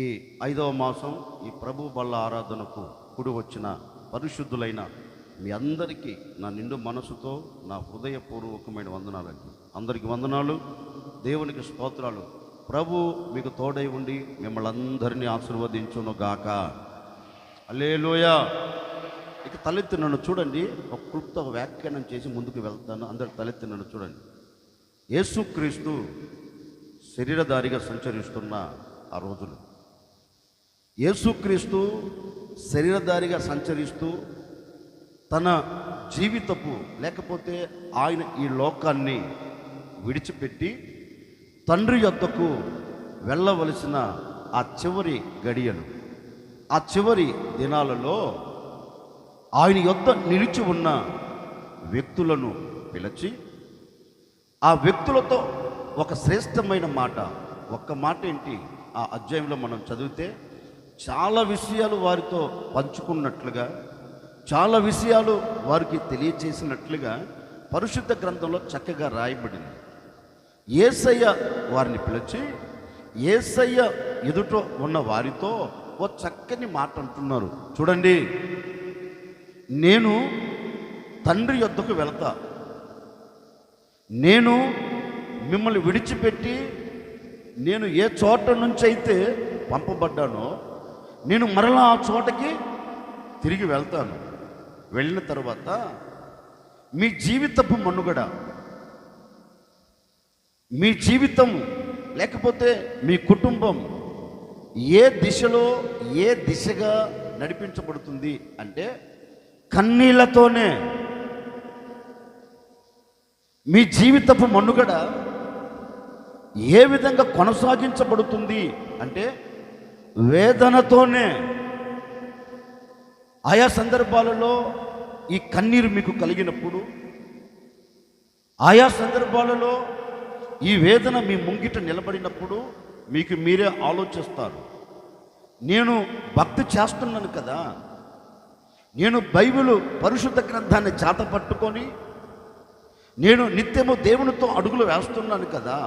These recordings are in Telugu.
ఈ 5వ మాసం ఈ ప్రభు బల్ల ఆరాధనకు కూడి వచ్చిన పరిశుద్ధులైన మీ అందరికీ నా నిండు మనసుతో నా హృదయపూర్వకమైన వందనాలండి. అందరికీ వందనాలు, దేవునికి స్తోత్రాలు. ప్రభు మీకు తోడై ఉండి మిమ్మల్ని అందరినీ ఆశీర్వదించును గాక. హల్లెలూయా. ఇక తలెత్తి నన్ను చూడండి. ఒక క్లుప్త వ్యాఖ్యానం చేసి ముందుకు వెళ్తాను. అందరు తలెత్తి నన్ను చూడండి. యేసుక్రీస్తు శరీరధారిగా సంచరిస్తున్న ఆ రోజులు, యేసుక్రీస్తు శరీరధారిగా సంచరిస్తూ తన జీవితపు లేకపోతే ఆయన ఈ లోకాన్ని విడిచిపెట్టి తండ్రి యొద్దకు వెళ్ళవలసిన ఆ చివరి గడియలు, ఆ చివరి దినాలలో ఆయన యొద్ద నిలిచి ఉన్న వ్యక్తులను పిలిచి ఆ వ్యక్తులతో ఒక శ్రేష్టమైన మాట, ఒక్క మాట ఏంటి, ఆ అధ్యాయంలో మనం చదివితే చాలా విషయాలు వారితో పంచుకున్నట్లుగా, చాలా విషయాలు వారికి తెలియచేసినట్లుగా పరిశుద్ధ గ్రంథంలో చక్కగా రాయబడింది. యేసయ్య వారిని పిలిచి యేసయ్య ఎదుట ఉన్న వారితో ఓ చక్కని మాట అంటున్నారు. చూడండి, నేను తండ్రి యొద్దకు వెళ్తా, నేను మిమ్మల్ని విడిచిపెట్టి నేను ఏ చోట నుంచి అయితే పంపబడ్డానో నేను మరలా ఆ చోటకి తిరిగి వెళ్తాను. వెళ్ళిన తర్వాత మీ జీవితపు మనుగడ, మీ జీవితం లేకపోతే మీ కుటుంబం ఏ దిశలో ఏ దిశగా నడిపించబడుతుంది అంటే కన్నీళ్లతోనే. మీ జీవితపు మనుగడ ఏ విధంగా కొనసాగించబడుతుంది అంటే వేదనతోనే. ఆయా సందర్భాలలో ఈ కన్నీరు మీకు కలిగినప్పుడు, ఆయా సందర్భాలలో ఈ వేదన మీ ముంగిట నిలబడినప్పుడు మీకు మీరే ఆలోచిస్తారు, నేను భక్తి చేస్తున్నాను కదా, నేను బైబిలు పరిశుద్ధ గ్రంథాన్ని చేత పట్టుకొని నేను నిత్యము దేవునితో అడుగులు వేస్తున్నాను కదా,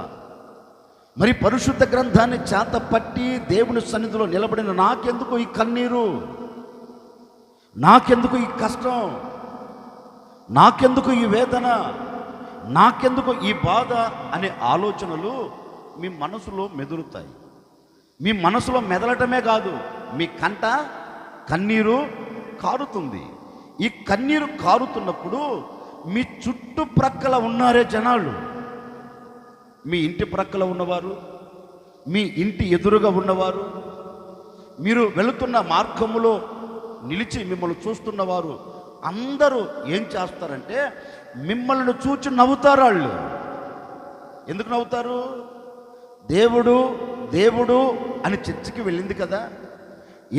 మరి పరిశుద్ధ గ్రంథాన్ని చేత పట్టి దేవుని సన్నిధిలో నిలబడిన నాకెందుకు ఈ కన్నీరు, నాకెందుకు ఈ కష్టం, నాకెందుకు ఈ వేదన, నాకెందుకు ఈ బాధ అనే ఆలోచనలు మీ మనసులో మెదులుతాయి. మీ మనసులో మెదలటమే కాదు, మీ కంట కన్నీరు కారుతుంది. ఈ కన్నీరు కారుతున్నప్పుడు మీ చుట్టుప్రక్కల ఉన్నారే జనాలు, మీ ఇంటి ప్రక్కల ఉన్నవారు, మీ ఇంటి ఎదురుగా ఉన్నవారు, మీరు వెళుతున్న మార్గములో నిలిచి మిమ్మల్ని చూస్తున్నవారు అందరూ ఏం చేస్తారంటే మిమ్మల్ని చూచి నవ్వుతారు. వాళ్ళు ఎందుకు నవ్వుతారు? దేవుడు దేవుడు అని చర్చికి వెళ్ళింది కదా,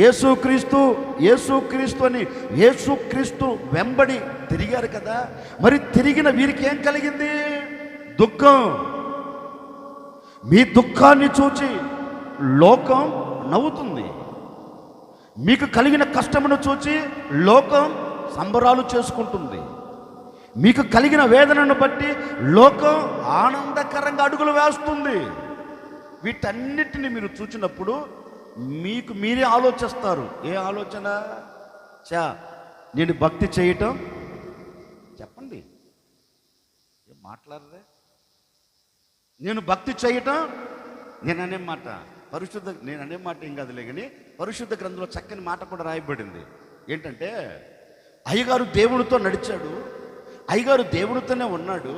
యేసుక్రీస్తు యేసుక్రీస్తు అని యేసుక్రీస్తు వెంబడి తిరిగారు కదా, మరి తిరిగిన వీరికి ఏం కలిగింది? దుఃఖం. మీ దుఃఖాన్ని చూచి లోకం నవ్వుతుంది. మీకు కలిగిన కష్టమును చూచి లోకం సంబరాలు చేసుకుంటుంది. మీకు కలిగిన వేదనను బట్టి లోకం ఆనందకరంగా అడుగులు వేస్తుంది. వీటన్నిటిని మీరు చూచినప్పుడు మీకు మీరే ఆలోచిస్తారు. ఏ ఆలోచన? నేను భక్తి చేయటం, చెప్పండి, ఏం మాట్లాడరే, నేను భక్తి చేయటం, నేను అనే మాట పరిశుద్ధ, నేను అనే మాట ఏం కాదులే కానీ పరిశుద్ధ గ్రంథంలో చక్కని మాట కూడా రాయబడింది. ఏంటంటే అయ్యగారు దేవుడితో నడిచాడు, అయ్యగారు దేవుడితోనే ఉన్నాడు,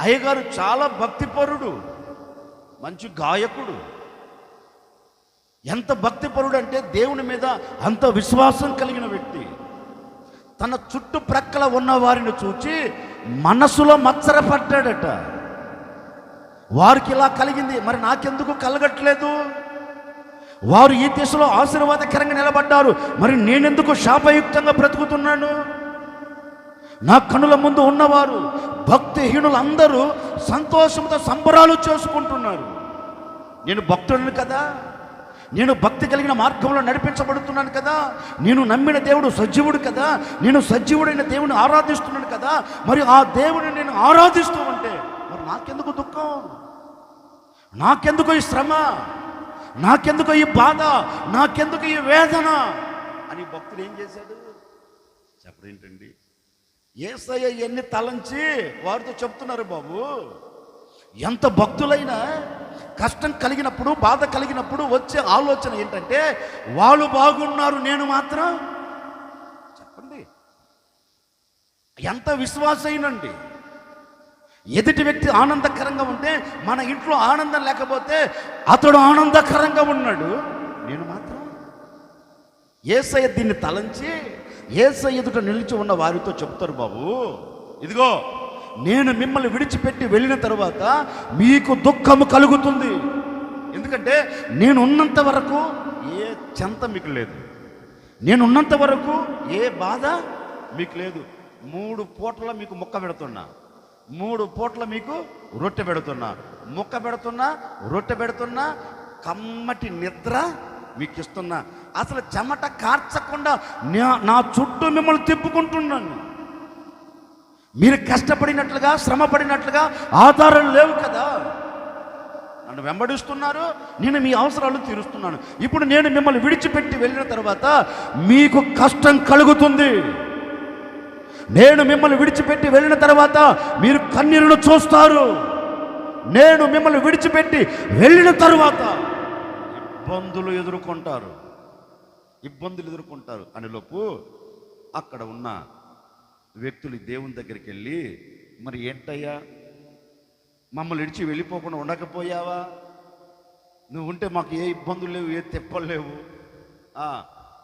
అయ్యగారు చాలా భక్తిపరుడు, మంచి గాయకుడు. ఎంత భక్తిపరుడు అంటే దేవుని మీద అంత విశ్వాసం కలిగిన వ్యక్తి. తన చుట్టుప్రక్కల ఉన్న వారిని చూచి మనసులో మత్సరపడ్డాడట. వారికి ఇలా కలిగింది, మరి నాకెందుకు కలగట్లేదు? వారు ఈ దిశలో ఆశీర్వాదకరంగా నిలబడ్డారు, మరి నేనెందుకు శాపయుక్తంగా బ్రతుకుతున్నాను? నా కనుల ముందు ఉన్నవారు భక్తిహీనులందరూ సంతోషంతో సంబరాలు చేసుకుంటున్నారు. నేను భక్తుడిని కదా, నేను భక్తి కలిగిన మార్గంలో నడిపించబడుతున్నాను కదా, నేను నమ్మిన దేవుడు సజీవుడు కదా, నేను సజీవుడైన దేవుని ఆరాధిస్తున్నాను కదా, మరి ఆ దేవుడిని నేను ఆరాధిస్తూ ఉంటే మరి నాకెందుకు దుఃఖం, నాకెందుకు ఈ శ్రమ, నాకెందుకు ఈ బాధ, నాకెందుకు ఈ వేదన అని భక్తుడు ఏం చేశాడు చెప్పడేంటండి? యేసయ్య ఎన్ని తలంచి వారితో చెప్తున్నారు. బాబు, ఎంత భక్తులైనా కష్టం కలిగినప్పుడు, బాధ కలిగినప్పుడు వచ్చే ఆలోచన ఏంటంటే వాళ్ళు బాగున్నారు, నేను మాత్రం. చెప్పండి, ఎంత విశ్వాసైనండి. ఎదుటి వ్యక్తి ఆనందకరంగా ఉంటే, మన ఇంట్లో ఆనందం లేకపోతే అతడు ఆనందకరంగా ఉన్నాడు, నేను మాత్రం. యేసయ్య దీన్ని తలంచి యేసయ్య ఎదుట నిలిచి ఉన్న వారితో చెప్తారు, బాబు ఇదిగో నేను మిమ్మల్ని విడిచిపెట్టి వెళ్ళిన తరువాత మీకు దుఃఖము కలుగుతుంది. ఎందుకంటే నేను ఉన్నంత వరకు ఏ చెంత మీకు లేదు, నేను ఉన్నంత వరకు ఏ బాధ మీకు లేదు. 3 పూటల మీకు ముక్క పెడుతున్నా, 3 పూటల మీకు రొట్టె పెడుతున్నా, ముక్క పెడుతున్నా, రొట్టె పెడుతున్నా, కమ్మటి నిద్ర మీకు ఇస్తున్నా. అసలు చెమట కార్చకుండా నా చుట్టూ మిమ్మల్ని తిప్పుకుంటున్నాను. మీరు కష్టపడినట్లుగా, శ్రమ పడినట్లుగా ఆధారాలు లేవు కదా. నన్ను వెంబడిస్తున్నారు, నేను మీ అవసరాలు తీరుస్తున్నాను. ఇప్పుడు నేను మిమ్మల్ని విడిచిపెట్టి వెళ్ళిన తర్వాత మీకు కష్టం కలుగుతుంది. నేను మిమ్మల్ని విడిచిపెట్టి వెళ్ళిన తర్వాత మీరు కన్నీరును చూస్తారు. నేను మిమ్మల్ని విడిచిపెట్టి వెళ్ళిన తర్వాత ఇబ్బందులు ఎదుర్కొంటారు అని లోపు అక్కడ ఉన్న వ్యక్తులు దేవుని దగ్గరికి వెళ్ళి, మరి ఏంటయ్యా మమ్మల్ని విడిచి వెళ్ళిపోకుండా ఉండకపోయావా? నువ్వు ఉంటే మాకు ఏ ఇబ్బందులు లేవు, ఏ తెప్పలు లేవు,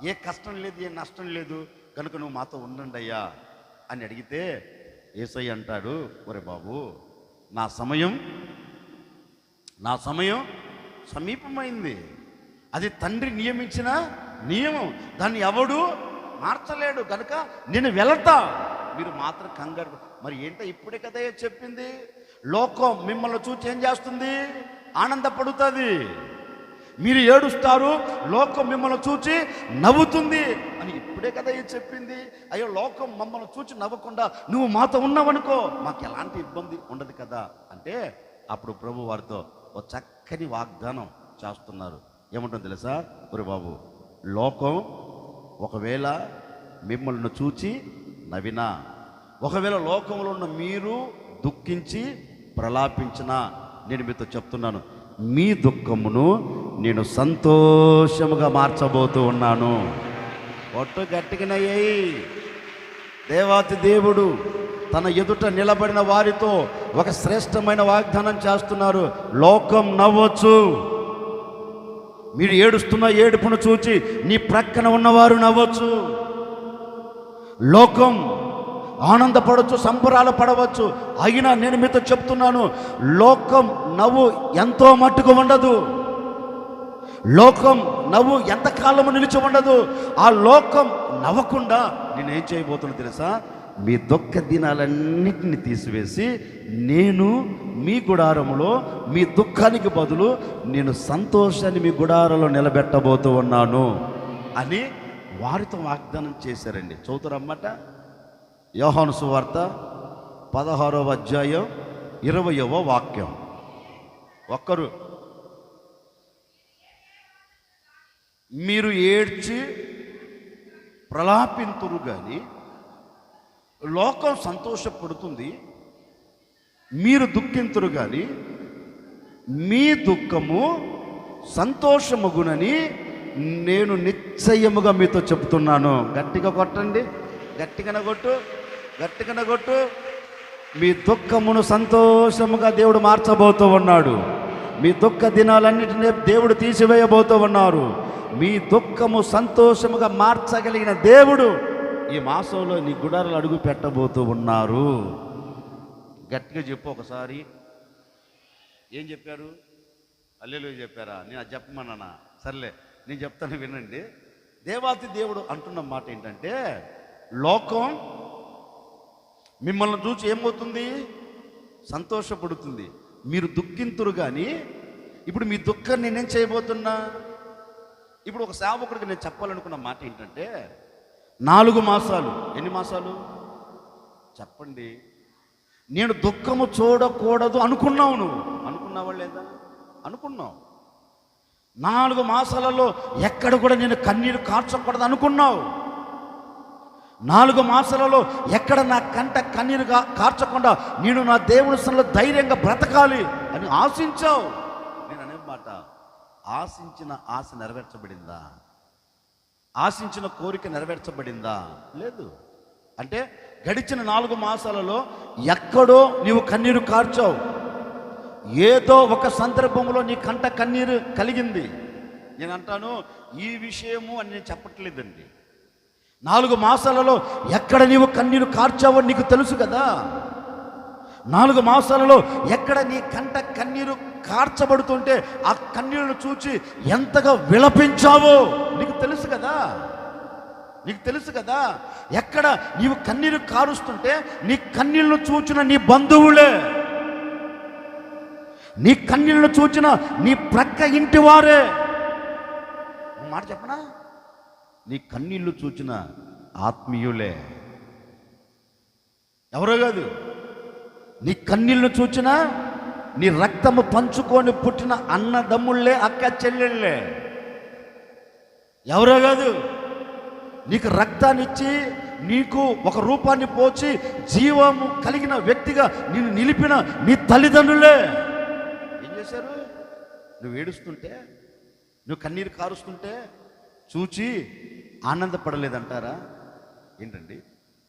ఏ కష్టం లేదు, ఏ నష్టం లేదు, కనుక నువ్వు మాతో ఉండండి అయ్యా అని అడిగితే యేసయ్య అంటాడు, ఒరే బాబు, నా సమయం సమీపమైంది. అది తండ్రి నియమించిన నియమం, దాన్ని ఎవడు మార్చలేడు. కనుక నేను వెళతా, మీరు మాత్రం కంగారు. మరి ఏంటో ఇప్పుడే కదా చెప్పింది, లోకం మిమ్మల్ని చూసి ఏం చేస్తుంది? ఆనందపడుతుంది. మీరు ఏడుస్తారు, లోకం మిమ్మల్ని చూచి నవ్వుతుంది అని ఇప్పుడే కదా చెప్పింది. అయ్యో, లోకం మమ్మల్ని చూచి నవ్వకుండా నువ్వు మాతో ఉన్నావనుకో మాకు ఎలాంటి ఇబ్బంది ఉండదు కదా అంటే, అప్పుడు ప్రభు వారితో ఓ చక్కని వాగ్దానం చేస్తున్నారు. ఏమంటుందో తెలుసా? ఒరే బాబు, లోకం ఒకవేళ మిమ్మల్ని చూచి నవ్వినా, ఒకవేళ లోకంలో ఉన్న మీరు దుఃఖించి ప్రలాపించినా, నేను మీతో చెప్తున్నాను, మీ దుఃఖమును నేను సంతోషముగా మార్చబోతూ ఉన్నాను. ఒట్టు గట్టిగానయ్యాయి. దేవాతి దేవుడు తన ఎదుట నిలబడిన వారితో ఒక శ్రేష్టమైన వాగ్దానం చేస్తున్నారు. లోకం నవ్వచ్చు, మీరు ఏడుస్తున్న ఏడుపును చూచి నీ ప్రక్కన ఉన్నవారు నవ్వచ్చు. లోకం ఆనందపడవచ్చు, సంబరాలు పడవచ్చు. అయినా నేను మీతో చెప్తున్నాను, లోకం నవ్వు ఎంతో మట్టుకు ఉండదు. లోకం నవ్వు ఎంతకాలము నిలిచి ఉండదు. ఆ లోకం నవ్వకుండా నేనేం చేయబోతున్నా తెలుసా? మీ దుఃఖ దినాలన్నిటిని తీసివేసి నేను మీ గుడారంలో మీ దుఃఖానికి బదులు నేను సంతోషాన్ని మీ గుడారంలో నిలబెట్టబోతూ ఉన్నాను అని వారితో వాగ్దానం చేశారండి. చదువుతారన్నమాట. యోహాను సువార్త 16వ అధ్యాయం 20వ వాక్యం. ఒక్కరు మీరు ఏడ్చి ప్రలాపింతురు కానీ లోకం సంతోషపడుతుంది, మీరు దుఃఖింతురు కానీ మీ దుఃఖము సంతోషమగునని నేను నిశ్చయముగా మీతో చెబుతున్నాను. గట్టిగా కొట్టండి, గట్టిగానే కొట్టు. మీ దుఃఖమును సంతోషముగా దేవుడు మార్చబోతూ ఉన్నాడు. మీ దుఃఖ దినాలన్నిటినీ దేవుడు తీసివేయబోతూ ఉన్నారు. మీ దుఃఖము సంతోషముగా మార్చగలిగిన దేవుడు ఈ మాసంలో నీ గుడారాలు అడుగు పెట్టబోతూ ఉన్నారు. గట్టిగా చెప్పు ఒకసారి. ఏం చెప్పారు? హల్లెలూయా చెప్పారా? నేను అది చెప్పమన్నానా? సర్లే, నేను చెప్తాను వినండి. దేవాతి దేవుడు అంటున్న మాట ఏంటంటే, లోకం మిమ్మల్ని చూసి ఏమవుతుంది? సంతోషపడుతుంది. మీరు దుఃఖింతురు కానీ ఇప్పుడు మీ దుఃఖాన్ని నేనేం చేయబోతున్నా? ఇప్పుడు ఒక సేవకుడికి నేను చెప్పాలనుకున్న మాట ఏంటంటే, 4 మాసాలు, ఎన్ని మాసాలు చెప్పండి, నేను దుఃఖము చూడకూడదు అనుకున్నావు. నువ్వు అనుకున్నావా లేదా? అనుకున్నావు. 4 మాసాలలో ఎక్కడ కూడా నేను కన్నీరు కార్చకూడదు అనుకున్నావు. 4 మాసాలలో ఎక్కడ నా కంట కన్నీరు కార్చకుండా నేను నా దేవుని సన్నిధిలో ధైర్యంగా బ్రతకాలి అని ఆశించావు. నేను అనే మాట, ఆశించిన ఆశ నెరవేర్చబడిందా? ఆశించిన కోరిక నెరవేర్చబడిందా? లేదు. అంటే గడిచిన 4 మాసాలలో ఎక్కడో నీవు కన్నీరు కార్చావు. ఏదో ఒక సందర్భంలో నీ కంట కన్నీరు కలిగింది. నేను అంటాను, ఈ విషయము అని నేను చెప్పట్లేదండి. 4 మాసాలలో ఎక్కడ నీవు కన్నీరు కార్చావో నీకు తెలుసు కదా. 4 మాసాలలో ఎక్కడ నీ కంట కన్నీరు కార్చబడుతుంటే ఆ కన్నీరును చూచి ఎంతగా విలపించావో నీకు తెలుసు కదా. నీకు తెలుసు కదా. ఎక్కడ నీవు కన్నీరు కారుస్తుంటే నీ కన్నీళ్లను చూచిన నీ బంధువులే, నీ కన్నీళ్లను చూచిన నీ ప్రక్క ఇంటి వారే. మాట చెప్పనా, నీ కన్నీళ్లు చూచిన ఆత్మీయులే, ఎవరో కాదు. నీ కన్నీళ్లను చూచిన నీ రక్తము పంచుకొని పుట్టిన అన్నదమ్ముళ్ళే, అక్క చెల్లెళ్ళే, ఎవరో కాదు. నీకు రక్తాన్ని ఇచ్చి నీకు ఒక రూపాన్ని పోచి జీవము కలిగిన వ్యక్తిగా నిన్ను నిలిపిన నీ తల్లిదండ్రులే. ఏం చేశారు? నువ్వు ఏడుస్తుంటే, నువ్వు కన్నీరు కారుస్తుంటే చూచి ఆనందపడలేదంటారా? ఏంటండి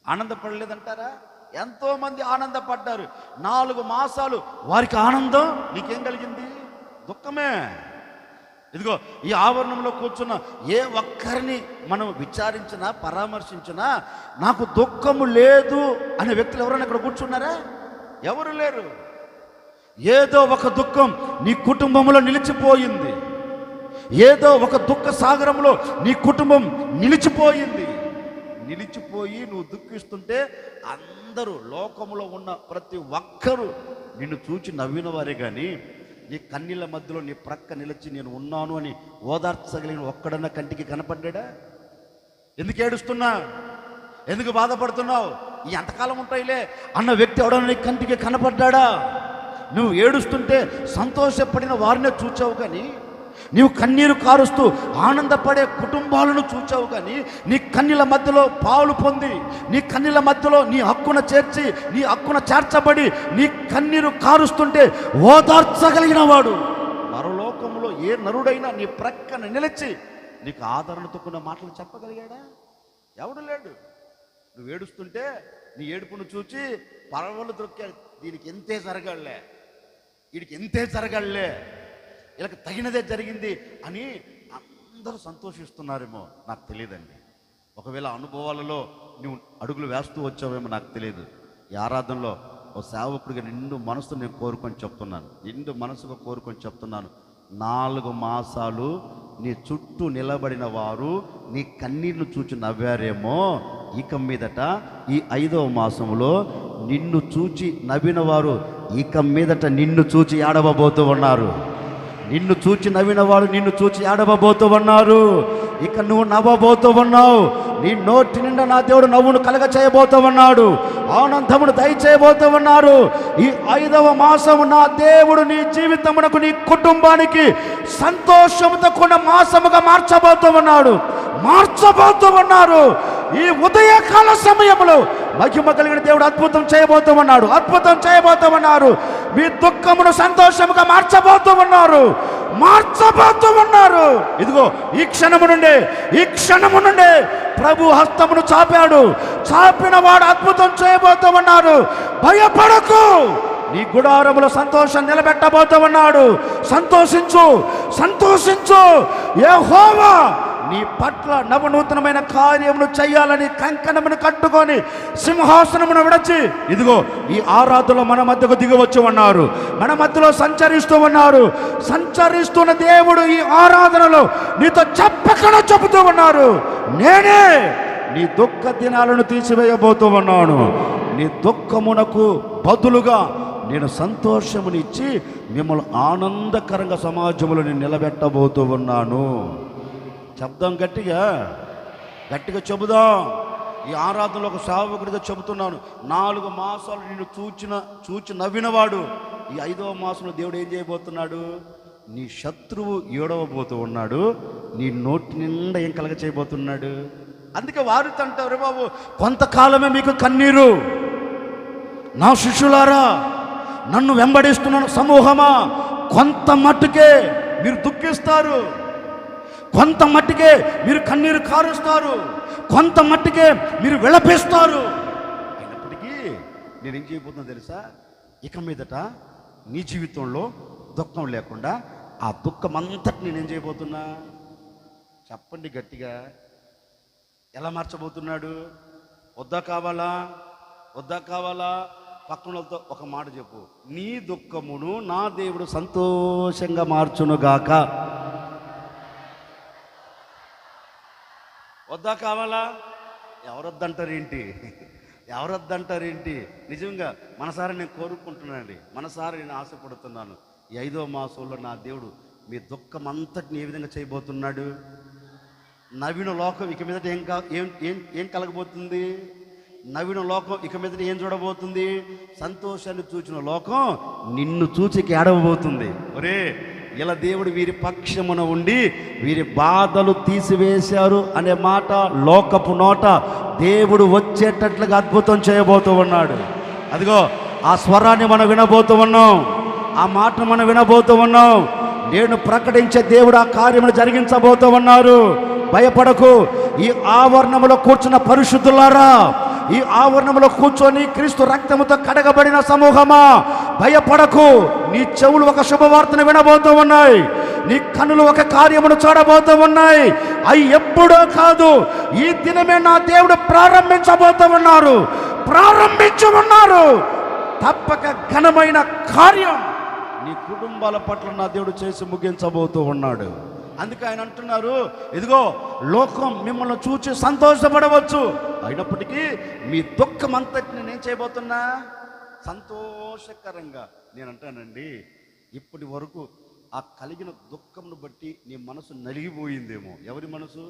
ఆనందపడలేదంటారా? ఎంతోమంది ఆనందపడ్డారు. 4 మాసాలు వారికి ఆనందం, నీకేం కలిగింది? దుఃఖమే. ఇదిగో ఈ ఆవరణంలో కూర్చున్న ఏ ఒక్కరిని మనం విచారించినా పరామర్శించినా నాకు దుఃఖము లేదు అనే వ్యక్తులు ఎవరైనా ఇక్కడ కూర్చున్నారా? ఎవరు లేరు. ఏదో ఒక దుఃఖం నీ కుటుంబంలో నిలిచిపోయింది. ఏదో ఒక దుఃఖ సాగరంలో నీ కుటుంబం నిలిచిపోయింది. నిలిచిపోయి నువ్వు దుఃఖిస్తుంటే అందరూ, లోకంలో ఉన్న ప్రతి ఒక్కరూ నిన్ను చూచి నవ్విన వారే కానీ నీ కన్నీళ్ళ మధ్యలో నీ ప్రక్క నిలిచి నేను ఉన్నాను అని ఓదార్చగలిగిన ఒక్కడన్నా కంటికి కనపడ్డా? ఎందుకు ఏడుస్తున్నా? ఎందుకు బాధపడుతున్నావు? ఈ ఎంతకాలం ఉంటాయిలే అన్న వ్యక్తి ఎవడన్నా నీ కంటికి కనపడ్డా? నువ్వు ఏడుస్తుంటే సంతోషపడిన వారినే చూచావు కానీ, నీవు కన్నీరు కారుస్తూ ఆనందపడే కుటుంబాలను చూచావు కానీ, నీ కన్నీళ్ళ మధ్యలో పాలు పొంది, నీ కన్నీళ్ళ మధ్యలో నీ హక్కున చేర్చి, నీ హక్కున చేర్చబడి నీ కన్నీరు కారుస్తుంటే ఓదార్చగలిగిన వాడు మరోలోకంలో ఏ నరుడైనా నీ ప్రక్కన నిలిచి నీకు ఆదరణతో కొన్ని మాటలు చెప్పగలిగాడా? ఎవడు లేడు. నువ్వు ఏడుస్తుంటే నీ ఏడుపును చూచి పరవలు దొక్కా, దీనికి ఎంతే జరగాలే, వీడికి ఎంతే జరగాలే, వీళ్ళకి తగినదే జరిగింది అని అందరూ సంతోషిస్తున్నారేమో నాకు తెలియదండి. ఒకవేళ అనుభవాలలో నువ్వు అడుగులు వేస్తూ వచ్చావేమో నాకు తెలియదు. ఈ ఆరాధనలో ఓ సేవకుడిగా నిండు మనసు నేను కోరుకొని చెప్తున్నాను, నిండు మనసుగా కోరుకొని చెప్తున్నాను. 4 మాసాలు నీ చుట్టూ నిలబడిన వారు నీ కన్నీళ్లు చూచి నవ్వారేమో, ఇక మీదట ఈ 5వ మాసంలో నిన్ను చూచి నవ్విన వారు ఇక మీదట నిన్ను చూచి ఏడవబోతూ ఉన్నారు. నిన్ను చూచి నవ్విన వాడు నిన్ను చూచి ఏడవబోతూ ఉన్నారు. ఇక నువ్వు నవ్వబోతూ ఉన్నావు. నీ నోటి నిండా నా దేవుడు నవ్వును కలగ చేయబోతూ ఉన్నాడు, ఆనందమును దయచేయబోతూ ఉన్నారు. ఈ 5వ మాసము నా దేవుడు నీ జీవితమునకు, నీ కుటుంబానికి సంతోషముతో కూడిన మాసముగా మార్చబోతూ ఉన్నాడు, మార్చబోతూ ఉన్నారు. ఈ ఉదయకాల సమయంలో మహిమ కలిగిన దేవుడు అద్భుతం చేయబోతూ ఉన్నాడు, అద్భుతం చేయబోతూ ఉన్నారు. మీ దుఃఖమును సంతోషముగా మార్చబోతూ ఉన్నారు, మార్చబోతూ ఉన్నారు. ఇదిగో ఈ క్షణము నుండే ప్రభు హస్తమును చాపాడు, చాపిన వాడు అద్భుతం చేయబోతూ ఉన్నారు. భయపడకు, నీ గుడారములో సంతోషం నిలబెట్టబోతూ ఉన్నాడు. సంతోషించు. యెహోవా నీ పట్ల నవనూతనమైన కార్యమును చేయాలని కంకణమును కట్టుకొని సింహాసనమును విడచి ఇదిగో ఈ ఆరాధనలో మన మధ్యకు దిగి వచ్చి ఉన్నారు, మన మధ్యలో సంచరిస్తూ ఉన్నారు. సంచరిస్తున్న దేవుడు ఈ ఆరాధనలో నీతో చెప్పకుండా చెబుతూ ఉన్నారు, నేనే నీ దుఃఖ దినాలను తీసివేయబోతూ ఉన్నాను. నీ దుఃఖమునకు బదులుగా నేను సంతోషమునిచ్చి మిమ్మల్ని ఆనందకరంగా సమాజంలో నేను నిలబెట్టబోతూ ఉన్నాను. చెప్దాం, గట్టిగా చెబుదాం. ఈ ఆరాధనలో ఒక సేవకుడిగా చెబుతున్నాను. 4 మాసాలు నిన్ను చూచి నవ్వినవాడు ఈ 5వ మాసంలో దేవుడు ఏం చేయబోతున్నాడు? నీ శత్రువు ఏడవబోతూ ఉన్నాడు, నీ నోటి నిండా ఏం కలగ చేయబోతున్నాడు. అందుకే వారితో అంటారు, బాబు కొంతకాలమే మీకు కన్నీరు, నా శిష్యులారా, నన్ను వెంబడిస్తున్న సమూహమా, కొంత మట్టుకే మీరు దుఃఖిస్తారు, కొంత మట్టుకే మీరు కన్నీరు కారుస్తారు, కొంత మట్టుకే మీరు విలపిస్తారు. అయినప్పటికీ నేనేం చేయబోతున్నా తెలుసా? ఇక మీదట నీ జీవితంలో దుఃఖం లేకుండా ఆ దుఃఖం అంతటి నేనేం చేయబోతున్నా? చెప్పండి గట్టిగా. ఎలా మార్చబోతున్నాడు? వద్దా కావాలా? వద్దా కావాలా? పక్కనతో ఒక మాట చెప్పు, నీ దుఃఖమును నా దేవుడు సంతోషంగా మార్చునుగాక. వద్దా కావాలా? ఎవరొద్దంటారేంటి? ఎవరొద్దంటారేంటి? నిజంగా మనసారి నేను కోరుకుంటున్నానండి, మనసారి నేను ఆశపడుతున్నాను. ఈ 5వ మాసంలో నా దేవుడు మీ దుఃఖం అంతటిని ఏ విధంగా చేయబోతున్నాడు? నవీన లోకం ఇక మీదట ఏం కలగబోతుంది? నవీన లోకం ఇక మీదట ఏం చూడబోతుంది? సంతోషాన్ని చూచిన లోకం నిన్ను చూచికి ఏడవబోతుంది. ఒరే, ఇలా దేవుడు వీరి పక్షమున ఉండి వీరి బాధలు తీసివేశారు అనే మాట లోకపు నోట దేవుడు వచ్చేటట్లుగా అద్భుతం చేయబోతూ ఉన్నాడు. అదిగో ఆ స్వరాన్ని మనం వినబోతూ ఉన్నాం, ఆ మాటను మనం వినబోతూ ఉన్నాం. నేను ప్రకటించే దేవుడు ఆ కార్యమును జరిగించబోతూ ఉన్నారు. భయపడకు. ఈ ఆవరణములో కూర్చున్న పరిశుద్ధులారా, ఈ ఆవరణములో కూర్చొని క్రీస్తు రక్తముతో కడగబడిన సమూహమా, భయపడకు. నీ చెవులు ఒక శుభవార్తను వినబోతూ ఉన్నాయి, నీ కన్నులు ఒక కార్యమును చూడబోతూ ఉన్నాయి. అవి ఎప్పుడో కాదు, ఈ దినమే నా దేవుడు ప్రారంభించబోతూ ఉన్నారు. తప్పక ఘనమైన కార్యం నీ కుటుంబాల పట్ల నా దేవుడు చేసి ముగించబోతూ ఉన్నాడు. అందుకే ఆయన అంటున్నారు, ఇదిగో లోకం మిమ్మల్ని చూచి సంతోషపడవచ్చు, అయినప్పటికీ మీ దుఃఖం అంతటిని నేను చేయబోతున్నా సంతోషకరంగా. నేను అంటానండి, ఇప్పటి వరకు ఆ కలిగిన దుఃఖంను బట్టి నీ మనసు నలిగిపోయిందేమో. ఎవరి మనసు?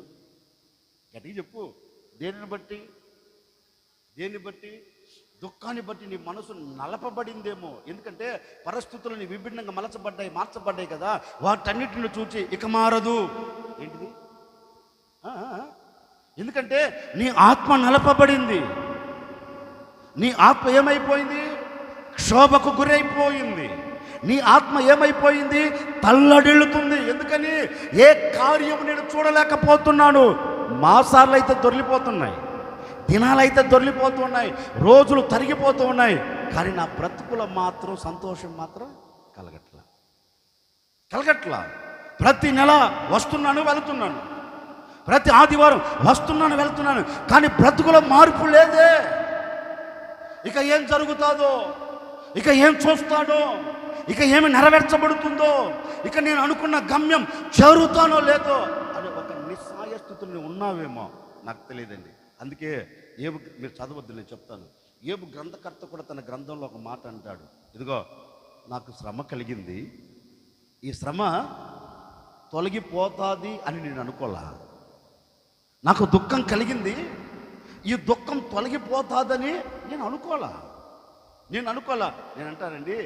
గట్టిగా చెప్పు. దేనిని బట్టి? దుఃఖాన్ని బట్టి నీ మనసు నలపబడిందేమో. ఎందుకంటే పరిస్థితులు నీ విభిన్నంగా మార్చబడ్డాయి కదా. వాటన్నిటిని చూచి ఇక మారదు. ఏంటిది? ఎందుకంటే నీ ఆత్మ నలపబడింది. నీ ఆత్మ ఏమైపోయింది? క్షోభకు గురైపోయింది. నీ ఆత్మ ఏమైపోయింది? తల్లడిల్లుతుంది. ఎందుకని? ఏ కార్యం నేను చూడలేకపోతున్నాను. మాసాలు అయితే దొర్లిపోతున్నాయి, దినాలైతే దొర్లిపోతున్నాయి, రోజులు తరిగిపోతూ ఉన్నాయి, కానీ నా బ్రతుకులో మాత్రం సంతోషం మాత్రం కలగట్లా. ప్రతి నెల వస్తున్నాను వెళ్తున్నాను, ప్రతి ఆదివారం వస్తున్నాను వెళ్తున్నాను, కానీ బ్రతుకులో మార్పు లేదే. ఇక ఏం జరుగుతుందో, ఇక ఏం చూస్తాడో, ఇక ఏమి నెరవేర్చబడుతుందో, ఇక నేను అనుకున్న గమ్యం చేరుతానో లేదో అని ఒక నిస్సాయ స్థితిలో ఉన్నావేమో, నాకు తెలియదండి. అందుకే ఏబు, మీరు చదవద్దు, నేను చెప్తాను. ఏబు గ్రంథకర్త కూడా తన గ్రంథంలో ఒక మాట అంటాడు, ఇదిగో నాకు శ్రమ కలిగింది, ఈ శ్రమ తొలగిపోతుంది అని నేను అనుకోలా. నాకు దుఃఖం కలిగింది, ఈ దుఃఖం తొలగిపోతుందని నేను అనుకోలా. నేను అంటానండి,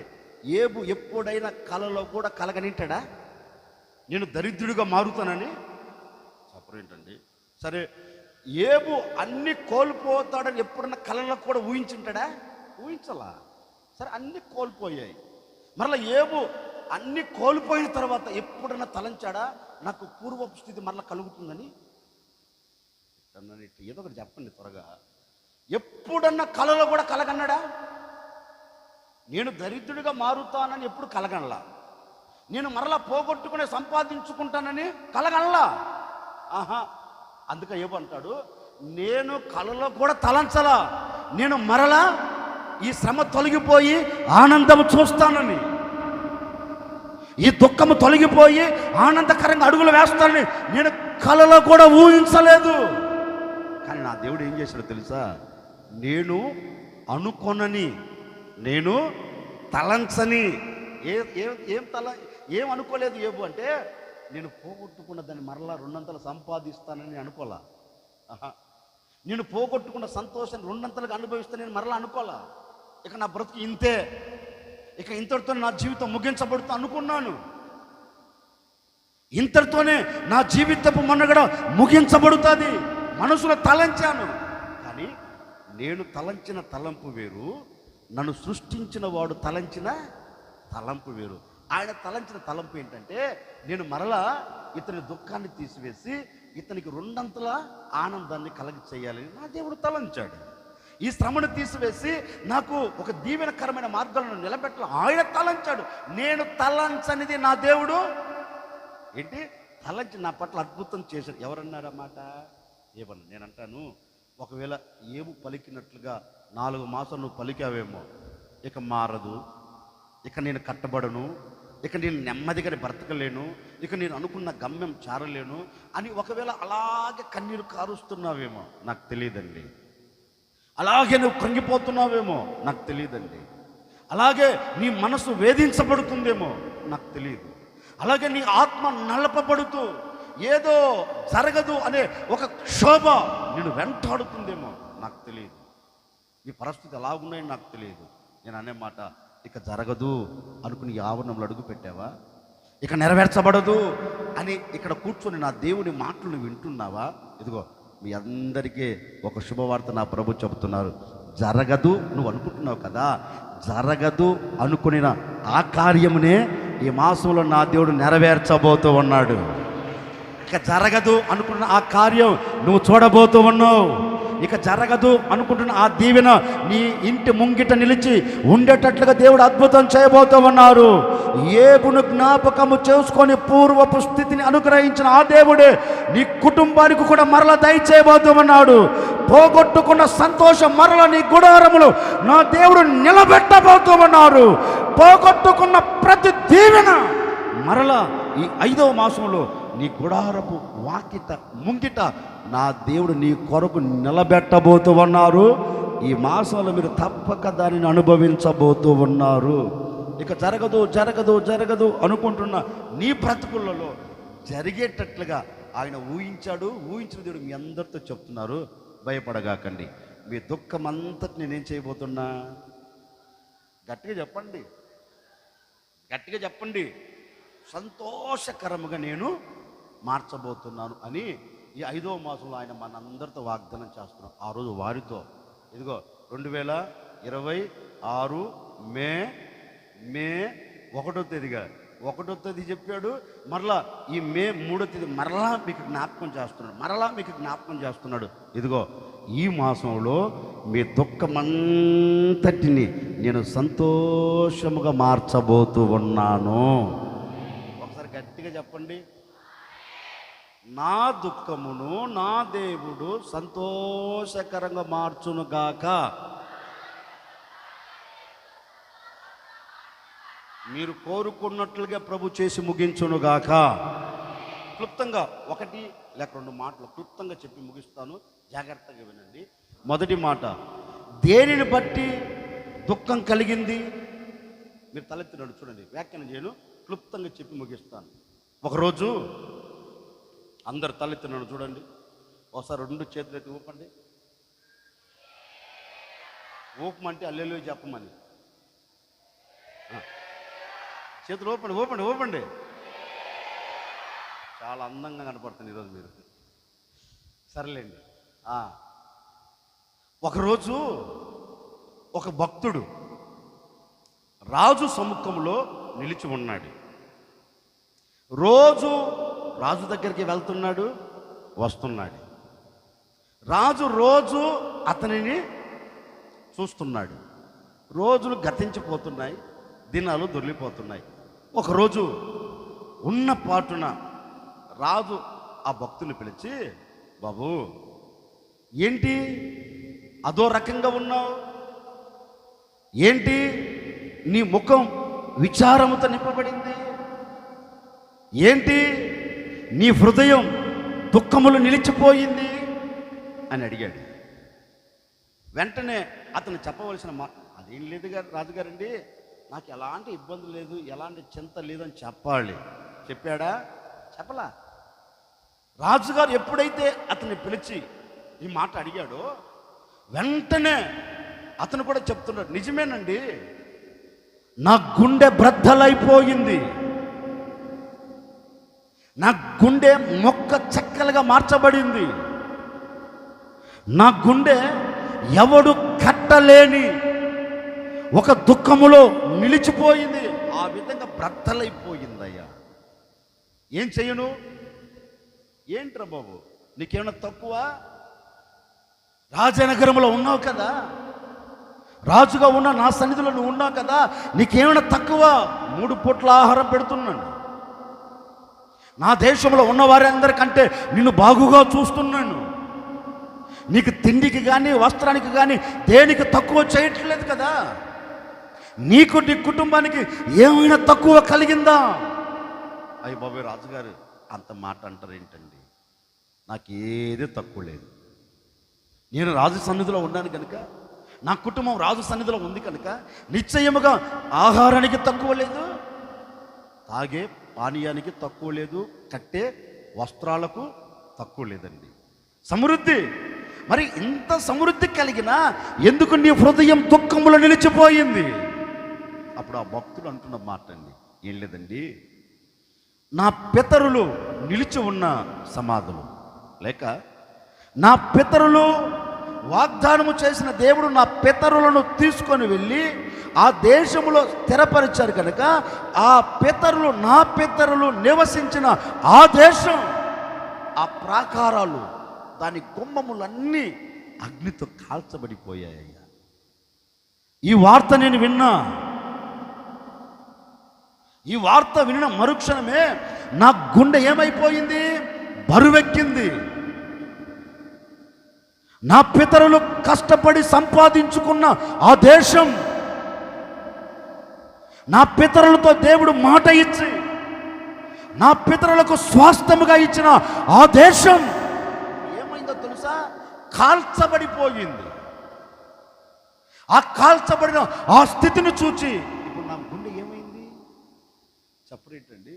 ఏబు ఎప్పుడైనా కలలో కూడా కలగనింటాడా నేను దరిద్రుడిగా మారుతానని? చెప్పరేంటండి? సరే, ఏబు అన్ని కోల్పోతాడని ఎప్పుడన్నా కళలో కూడా ఊహించుంటాడా? ఊహించలా. సరే, అన్ని కోల్పోయాయి. మరలా ఏబు అన్ని కోల్పోయిన తర్వాత ఎప్పుడన్నా తలంచాడా నాకు పూర్వపు స్థితి మరలా కలుగుతుందని? ఏదో ఒకటి చెప్పండి త్వరగా. ఎప్పుడన్నా కళలో కూడా కలగన్నాడా? నేను దరిద్రుడిగా మారుతానని ఎప్పుడు కలగనలా. నేను మరలా పోగొట్టుకునే సంపాదించుకుంటానని కలగనలా. అందుకే ఏమంటాడు, నేను కలలో కూడా తలంచలా, నేను మరలా ఈ శ్రమ తొలగిపోయి ఆనందము చూస్తానని, ఈ దుఃఖము తొలగిపోయి ఆనందకరంగా అడుగులు వేస్తానని నేను కలలో కూడా ఊహించలేదు. కానీ నా దేవుడు ఏం చేశాడో తెలుసా? నేను అనుకొనని, నేను తలంచని, ఏం అనుకోలేదు ఏబు అంటే, నేను పోగొట్టుకున్న దాన్ని మరలా 200 సంపాదిస్తానని అనుకోలా. నేను పోగొట్టుకున్న సంతోషాన్ని 200గా అనుభవిస్తానని మరలా అనుకోలా. ఇక నా బ్రతుకు ఇంతే, ఇక ఇంతటితో నా జీవితం ముగించబడుతూ అనుకున్నాను. ఇంతటితోనే నా జీవితపు మనుగడ ముగించబడుతుంది మనసులో తలంచాను. కానీ నేను తలంచిన తలంపు వేరు, నన్ను సృష్టించిన వాడు తలంచిన తలంపు వేరు. ఆయన తలంచిన తలంపు ఏంటంటే, నేను మరలా ఇతని దుఃఖాన్ని తీసివేసి ఇతనికి రెండంతల ఆనందాన్ని కలగ చేయాలని నా దేవుడు తలంచాడు. ఈ శ్రమను తీసివేసి నాకు ఒక దీవెనకరమైన మార్గాలను నిలబెట్టాలి ఆయన తలంచాడు. నేను తలంచనిది నా దేవుడు ఏంటి తలంచి నా పట్ల అద్భుతం చేశాడు. ఎవరన్నారన్నమాట? ఏమన్నా నేను అంటాను, ఒకవేళ ఏము పలికినట్లుగా 4 మాసాలు నువ్వు పలికావేమో, ఇక మారదు, ఇక నేను కట్టబడను, ఇక నేను నెమ్మదిగా బ్రతకలేను, ఇక నేను అనుకున్న గమ్యం చేరలేను అని ఒకవేళ అలాగే కన్నీరు కారుస్తున్నావేమో, నాకు తెలియదండి. అలాగే నువ్వు కృంగిపోతున్నావేమో, నాకు తెలియదండి. అలాగే నీ మనసు వేధించబడుతుందేమో, నాకు తెలియదు. అలాగే నీ ఆత్మ నలపబడుతూ ఏదో జరగదు అనే ఒక క్షోభ నేను వెంటాడుతుందేమో, నాకు తెలియదు. నీ పరిస్థితి ఎలా ఉన్నాయో నాకు తెలియదు. నేను అనే మాట, ఇక జరగదు అనుకుని ఈ ఆవరణంలో అడుగు పెట్టావా? ఇక నెరవేర్చబడదు అని ఇక్కడ కూర్చొని నా దేవుని మాటలు వింటున్నావా? ఇదిగో మీ అందరికీ ఒక శుభవార్త నా ప్రభు చెబుతున్నారు. జరగదు నువ్వు అనుకుంటున్నావు కదా, జరగదు అనుకున్న ఆ కార్యమునే ఈ మాసంలో నా దేవుడు నెరవేర్చబోతూ ఉన్నాడు. ఇక జరగదు అనుకున్న ఆ కార్యం నువ్వు చూడబోతూ ఉన్నావు. ఇక జరగదు అనుకుంటున్న ఆ దీవెన నీ ఇంటి ముంగిట నిలిచి ఉండేటట్లుగా దేవుడు అద్భుతం చేయబోతూ ఉన్నారు. ఏబును జ్ఞాపకము చేసుకొని పూర్వపు స్థితిని అనుగ్రహించిన ఆ దేవుడే నీ కుటుంబానికి కూడా మరల దయచేయబోతూ ఉన్నాడు. పోగొట్టుకున్న సంతోషం మరల నీ గుడారములు నా దేవుడు నిలబెట్టబోతూ ఉన్నారు. పోగొట్టుకున్న ప్రతి దీవెన మరల ఈ 5వ మాసంలో నీ గుడారపు వాకిట ముంగిట నా దేవుడు నీ కొరకు నిలబెట్టబోతూ ఉన్నారు. ఈ మాసంలో మీరు తప్పక దానిని అనుభవించబోతూ ఉన్నారు. ఇక జరగదు జరగదు జరగదు అనుకుంటున్న నీ బ్రతుకులలో జరిగేటట్లుగా ఆయన ఊహించాడు. ఊహించిన దేవుడు మీ అందరితో చెప్తున్నారు, భయపడగాకండి. మీ దుఃఖం అంతటి నేనేం చేయబోతున్నా? గట్టిగా చెప్పండి, గట్టిగా చెప్పండి. సంతోషకరముగా నేను మార్చబోతున్నాను అని ఈ 5వ మాసంలో ఆయన మనందరితో వాగ్దానం చేస్తున్నాం. ఆ రోజు వారితో ఇదిగో 2026 మే 1వ తేదీగా 1వ తేదీ చెప్పాడు. మరలా ఈ మే 3వ తేదీ మరలా మీకు జ్ఞాపకం చేస్తున్నాడు. ఇదిగో ఈ మాసంలో మీ దుఃఖమంతటిని నేను సంతోషముగా మార్చబోతూ ఉన్నాను. ఒకసారి గట్టిగా చెప్పండి, నా దుఃఖమును నా దేవుడు సంతోషకరంగా మార్చునుగాక. మీరు కోరుకున్నట్లుగా ప్రభు చేసి ముగించునుగాక. క్లుప్తంగా 1 లేక 2 మాటలు క్లుప్తంగా చెప్పి ముగిస్తాను, జాగ్రత్తగా వినండి. మొదటి మాట, దేనిని బట్టి దుఃఖం కలిగింది? మీరు తలెత్తినాడు చూడండి, వ్యాఖ్యానం చేయను, క్లుప్తంగా చెప్పి ముగిస్తాను. ఒకరోజు అందరు తలెత్తినాడు చూడండి, ఒకసారి 2 చేతులు ఎత్తి ఊపండి. ఊపమంటే హల్లెలూయా చెప్పమని. చేతులు ఊపండి. చాలా అందంగా కనపడుతుంది ఈరోజు మీరు. సరేలేండి. ఒకరోజు ఒక భక్తుడు రాజు సముఖంలో నిలిచి ఉన్నాడు. రోజు రాజు దగ్గరికి వెళ్తున్నాడు, వస్తున్నాడు. రాజు రోజు అతనిని చూస్తున్నాడు. రోజులు గతించిపోతున్నాయి, దినాలు దొర్లిపోతున్నాయి. ఒకరోజు ఉన్న పాటున రాజు ఆ భక్తుని పిలిచి, బాబు ఏంటి అదో రకంగా ఉన్నావు? ఏంటి నీ ముఖం విచారముతో నింపబడింది? ఏంటి నీ హృదయం దుఃఖములు నిలిచిపోయింది అని అడిగాడు. వెంటనే అతను చెప్పవలసిన మాట, అదేం లేదు రాజుగారండి, నాకు ఎలాంటి ఇబ్బంది లేదు, ఎలాంటి చింత లేదని చెప్పాలి. చెప్పాడా? చెప్పలా. రాజుగారు ఎప్పుడైతే అతన్ని పిలిచి ఈ మాట అడిగాడో వెంటనే అతను కూడా చెప్తున్నాడు, నిజమేనండి, నా గుండె బ్రద్దలైపోయింది, నా గుండె మొక్క చెక్కలుగా మార్చబడింది. నా గుండె ఎవడు కట్టలేని ఒక దుఃఖములో నిలిచిపోయింది. ఆ విధంగా బ్రద్దలైపోయిందయ్యా. ఏం చెయ్యను? ఏంట్రా బాబు, నీకేమైనా తక్కువ? రాజనగరంలో ఉన్నావు కదా, రాజుగా ఉన్న నా సన్నిధిలో నువ్వు ఉన్నావు కదా, నీకేమైనా తక్కువ? 3 పూట్ల ఆహారం పెడుతున్నాను. నా దేశంలో ఉన్న వారందరికంటే నిన్ను బాగుగా చూస్తున్నాను. నీకు తిండికి కానీ వస్త్రానికి కానీ దేనికి తక్కువ చేయట్లేదు కదా. నీకు నీ కుటుంబానికి ఏమైనా తక్కువ కలిగిందా? అయ్య బాబాయ్ రాజుగారు అంత మాట అంటారు ఏంటండి? నాకు ఏది తక్కువ లేదు. నేను రాజు సన్నిధిలో ఉన్నాను కనుక, నా కుటుంబం రాజు సన్నిధిలో ఉంది కనుక నిశ్చయముగా ఆహారానికి తక్కువ లేదు, తాగే పానీయానికి తక్కువ లేదు, కట్టే వస్త్రాలకు తక్కువ లేదండి. సమృద్ధి. మరి ఇంత సమృద్ధి కలిగినా ఎందుకు నీ హృదయం దుఃఖంలో నిలిచిపోయింది? అప్పుడు ఆ భక్తుడు అంటున్న మాట అండి, ఏం లేదండి, నా పితరులు నిలిచి ఉన్న సమాధులు, లేక నా పితరులు వాగ్దానము చేసిన దేవుడు నా పితరులను తీసుకొని వెళ్ళి ఆ దేశములో స్థిరపరిచారు కనుక ఆ పితరులు, నా పితరులు నివసించిన ఆ దేశం, ఆ ప్రాకారాలు, దాని గుమ్మములన్నీ అగ్నితో కాల్చబడిపోయాయి. ఈ వార్త నేను విన్నా. ఈ వార్త విన్న మరుక్షణమే నా గుండె ఏమైపోయింది? బరువెక్కింది. నా పితరులు కష్టపడి సంపాదించుకున్న ఆ దేశం, నా పితరులతో దేవుడు మాట ఇచ్చి నా పితరులకు స్వాస్థ్యముగా ఇచ్చిన ఆ దేశం ఏమైందో తెలుసా? కాల్చబడిపోయింది. ఆ కాల్చబడిన ఆ స్థితిని చూచి ఇప్పుడు నా గుండె ఏమైంది? చెప్పరేంటండి?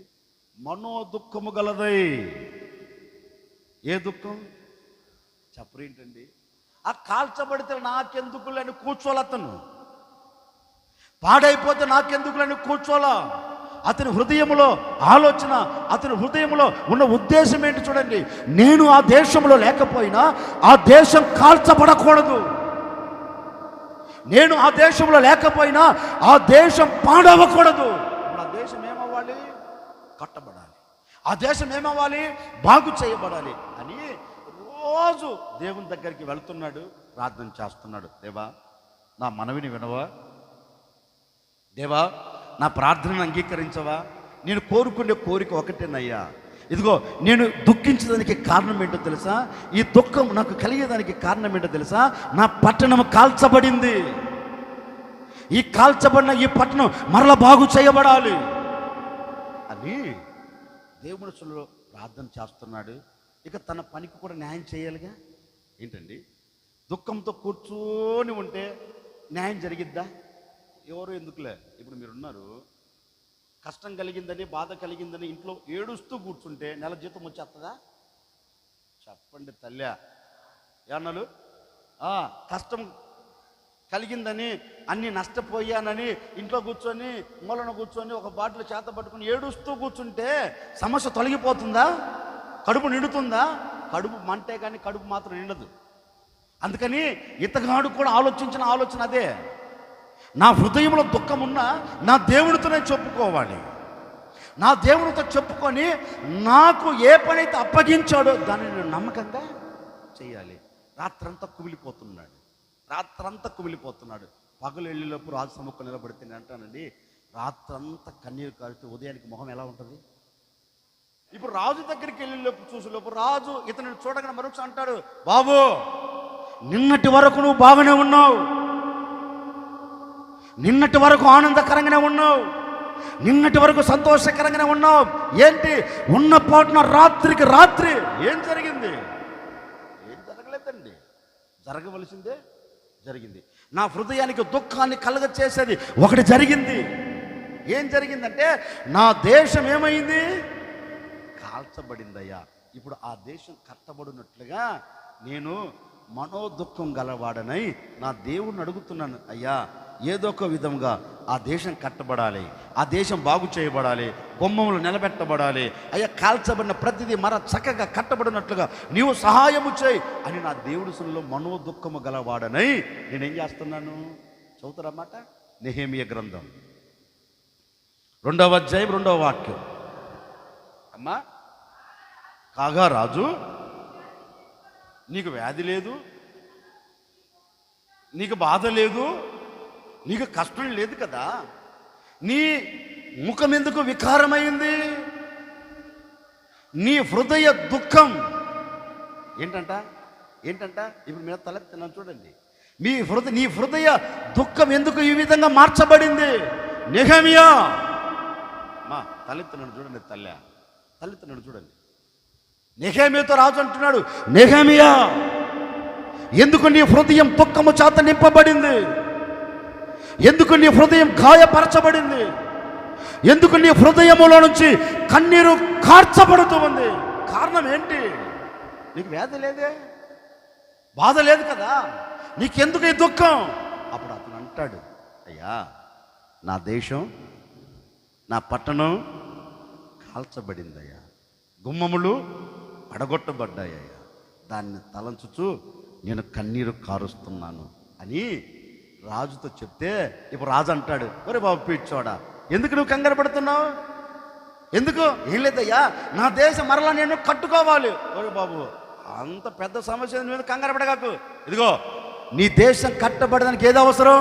మనో దుఃఖము గలదై. ఏ దుఃఖం? చెప్పరేంటండి? ఆ కాల్చబడితే నాకెందుకులని కూర్చోలే అతను. పాడైపోతే నాకెందుకులని కూర్చోలా. అతని హృదయంలో ఆలోచన, అతని హృదయంలో ఉన్న ఉద్దేశం ఏంటి చూడండి. నేను ఆ దేశంలో లేకపోయినా ఆ దేశం కాల్చబడకూడదు. నేను ఆ దేశంలో లేకపోయినా ఆ దేశం పాడవకూడదు. ఆ దేశం ఏమవ్వాలి? కట్టబడాలి. ఆ దేశం ఏమవ్వాలి? బాగు చేయబడాలి అని రోజు దేవుని దగ్గరికి వెళ్తున్నాడు, ప్రార్థన చేస్తున్నాడు. దేవా, నా మనవిని వినవా? దేవా, నా ప్రార్థనను అంగీకరించవా? నేను కోరుకునే కోరిక ఒకటేనయ్యా. ఇదిగో, నేను దుఃఖించడానికి కారణం ఏంటో తెలుసా? ఈ దుఃఖం నాకు కలిగేదానికి కారణం ఏంటో తెలుసా? నా పట్టణం కాల్చబడింది. ఈ కాల్చబడిన ఈ పట్టణం మరలా బాగు చేయబడాలి అని దేవుని సన్నిధిలో ప్రార్థన చేస్తున్నాడు. ఇక తన పనికి కూడా న్యాయం చేయాలిగా. ఏంటండి? దుఃఖంతో కూర్చొని ఉంటే న్యాయం జరిగిద్దా? ఎవరు ఎందుకులే. ఇప్పుడు మీరున్నారు, కష్టం కలిగిందని, బాధ కలిగిందని ఇంట్లో ఏడుస్తూ కూర్చుంటే నెల జీతం వచ్చేస్తుందా? చెప్పండి తల్లి. ఏమన్నాడు? కష్టం కలిగిందని, అన్ని నష్టపోయానని ఇంట్లో కూర్చొని, మూలన కూర్చొని ఒక బాటిల్ చేత పట్టుకుని ఏడుస్తూ కూర్చుంటే సమస్య తొలగిపోతుందా? కడుపు నిండుతుందా? కడుపు మంటే కానీ కడుపు మాత్రం నిండదు. అందుకని ఇతగాడు కూడా ఆలోచించిన ఆలోచన అదే. నా హృదయంలో దుఃఖం ఉన్నా నా దేవునితోనే చెప్పుకోవాలి. నా దేవునితో చెప్పుకొని నాకు ఏ పనైతే అప్పగించాడో దాన్ని నేను నమ్మకంగా చేయాలి. రాత్రంతా కుమిలిపోతున్నాడు. పగలు వెళ్ళేలోపు రాజు సముఖం నిలబడితే నేను అంటానండి, రాత్రంతా కన్నీరు కారితే ఉదయానికి మొహం ఎలా ఉంటుంది? ఇప్పుడు రాజు దగ్గరికి వెళ్ళేలోపు చూసేలోపు రాజు ఇతను చూడగానే మరొకసారి అంటాడు, బాబు, నిన్నటి వరకు నువ్వు బాగానే ఉన్నావు, నిన్నటి వరకు ఆనందకరంగానే ఉన్నావు, నిన్నటి వరకు సంతోషకరంగానే ఉన్నావు. ఏంటి? ఉన్న పాటున రాత్రికి రాత్రి ఏం జరిగింది? ఏం జరగలేదండి. జరగవలసిందే జరిగింది. నా హృదయానికి దుఃఖాన్ని కలగచేసేది ఒకటి జరిగింది. ఏం జరిగిందంటే నా దేశం ఏమైంది? కాల్చబడిందయ్యా. ఇప్పుడు ఆ దేశం కట్టబడినట్లుగా నేను మనోదుఖం గలవాడనై నా దేవుణ్ణి అడుగుతున్నాను, అయ్యా ఏదో ఒక విధంగా ఆ దేశం కట్టబడాలి, ఆ దేశం బాగు చేయబడాలి, గుమ్మములు నిలబెట్టబడాలి, అయ్యా కాల్చబడిన ప్రతిదీ చక్కగా కట్టబడినట్లుగా నీవు సహాయము చేయి అని నా దేవుడి సన్నిధిలో మనోదుఖము గలవాడనై నేనేం చేస్తున్నాను? చదువుతారన్నమాట. నెహెమీయా గ్రంథం 2వ అధ్యాయం 2వ వాక్యం. అమ్మా, కాగా రాజు, నీకు వ్యాధి లేదు, నీకు బాధ లేదు, నీకు కష్టం లేదు కదా, నీ ముఖం ఎందుకు వికారమైంది? నీ హృదయ దుఃఖం ఏంటంట? ఇప్పుడు మీద తలెత్తున్నాను చూడండి. నీ హృదయ దుఃఖం ఎందుకు ఈ విధంగా మార్చబడింది? నెహెమీయా, మా తలెత్తున్నాడు చూడండి, తలెత్తున్నాడు చూడండి. నెహెమీయాతో రాజు అంటున్నాడు, నెహెమీయా, ఎందుకు నీ హృదయం దుఃఖము చేత నింపబడింది? ఎందుకు నీ హృదయం గాయపరచబడింది? ఎందుకు నీ హృదయములో నుంచి కన్నీరు కార్చబడుతూ ఉంది? కారణం ఏంటి? నీకు వ్యాధి లేదే, బాధ లేదు కదా, నీకెందుకు ఈ దుఃఖం? అప్పుడు అతను అంటాడు, అయ్యా నా దేశం, నా పట్టణం కాల్చబడిందయ్యా, గుమ్మములు పడగొట్టబడ్డాయ్యా, దాన్ని తలంచుచు నేను కన్నీరు కారుస్తున్నాను అని రాజుతో చెప్తే, ఇప్పుడు రాజు అంటాడు, ఒరే బాబు పిచ్చోడా, ఎందుకు నువ్వు కంగారు పడుతున్నావు? ఎందుకు? ఏం లేదయ్యా, నా దేశం మరలా నేను కట్టుకోవాలి. ఒరే బాబు, అంత పెద్ద సమస్య నువ్వు కంగారు పడగాకు. ఇదిగో, నీ దేశం కట్టబడడానికి ఏది అవసరం?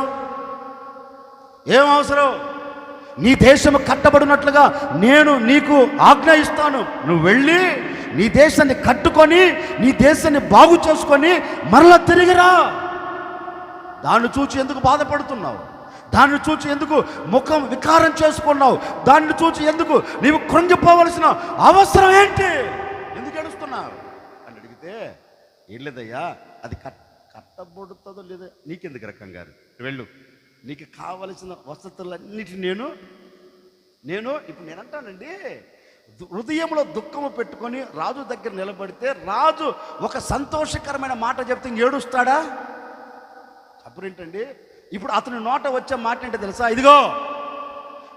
ఏం అవసరం? నీ దేశం కట్టబడినట్లుగా నేను నీకు ఆజ్ఞ ఇస్తాను. నువ్వు వెళ్ళి నీ దేశాన్ని కట్టుకొని, నీ దేశాన్ని బాగు చేసుకొని మరలా తిరిగిరా. దాన్ని చూచి ఎందుకు బాధపడుతున్నావు? దాన్ని చూచి ఎందుకు ముఖం వికారం చేసుకున్నావు? దాన్ని చూచి ఎందుకు నీవు కృంగిపోవలసిన అవసరం ఏంటి? ఎందుకు ఏడుస్తున్నావు అని అడిగితే, ఏం లేదయ్యా, అది కట్టబడుతుందో లేదో నీకెందుకు రకంగారు, వెళ్ళు, నీకు కావలసిన వసతులన్నిటి నేను ఇప్పుడు నేనంటానండి, హృదయంలో దుఃఖము పెట్టుకొని రాజు దగ్గర నిలబడితే రాజు ఒక సంతోషకరమైన మాట చెప్తే ఏడుస్తాడా? అప్పుడేంటండి, ఇప్పుడు అతని నోట వచ్చే మాట ఏంటో తెలుసా? ఇదిగో,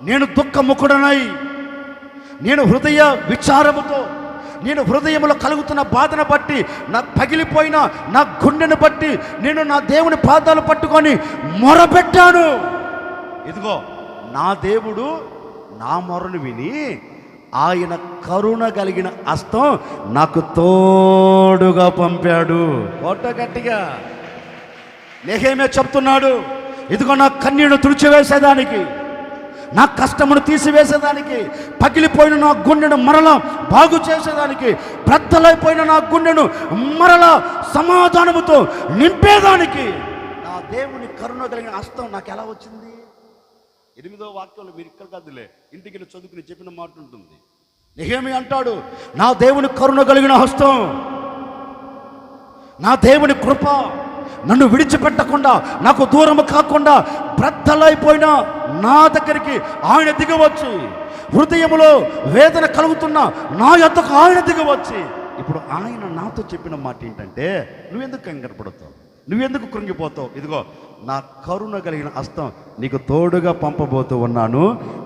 నేను దుఃఖముఖుడనై, నేను హృదయ విచారముతో, నేను హృదయంలో కలుగుతున్న బాధను బట్టి, నా పగిలిపోయిన నా గుండెను బట్టి నేను నా దేవుని పాదాలు పట్టుకొని మొరపెట్టాను. ఇదిగో, నా దేవుడు నా మొరను విని ఆయన కరుణ కలిగిన హస్తం నాకు తోడుగా పంపాడు. కోట గట్టిగా నెహెమీయా చెప్తున్నాడు, ఇదిగో నా కన్నీళ్లు తుడిచివేసేదానికి, నా కష్టమును తీసివేసేదానికి, పగిలిపోయిన నా గుండెను మరలా బాగు చేసేదానికి, బ్రద్దలైపోయిన నా గుండెను మరలా సమాధానముతో నింపేదానికి నా దేవుని కరుణ కలిగిన హస్తం నాకు ఎలా వచ్చింది? 8వ వాక్యంలో, మీరు ఇక్కడ కాదులే, ఇంటికి వెళ్ళి చదువుకుని చెప్పిన మాట ఉంటుంది. నెహెమీయా అంటాడు, నా దేవుని కరుణ కలిగిన హస్తం, నా దేవుని కృప నన్ను విడిచిపెట్టకుండా, నాకు దూరం కాకుండా, బ్రద్దలైపోయిన నా దగ్గరికి ఆయన దిగవచ్చి, హృదయంలో వేదన కలుగుతున్న నా యొద్దకు ఆయన దిగవచ్చి, ఇప్పుడు ఆయన నాతో చెప్పిన మాట ఏంటంటే, నువ్వెందుకు కంగారు పడతావు, నువ్వెందుకు కృంగిపోతావు? ఇదిగో, నా కరుణ కలిగిన హస్తం నీకు తోడుగా పంపబోతూ ఉన్నాను.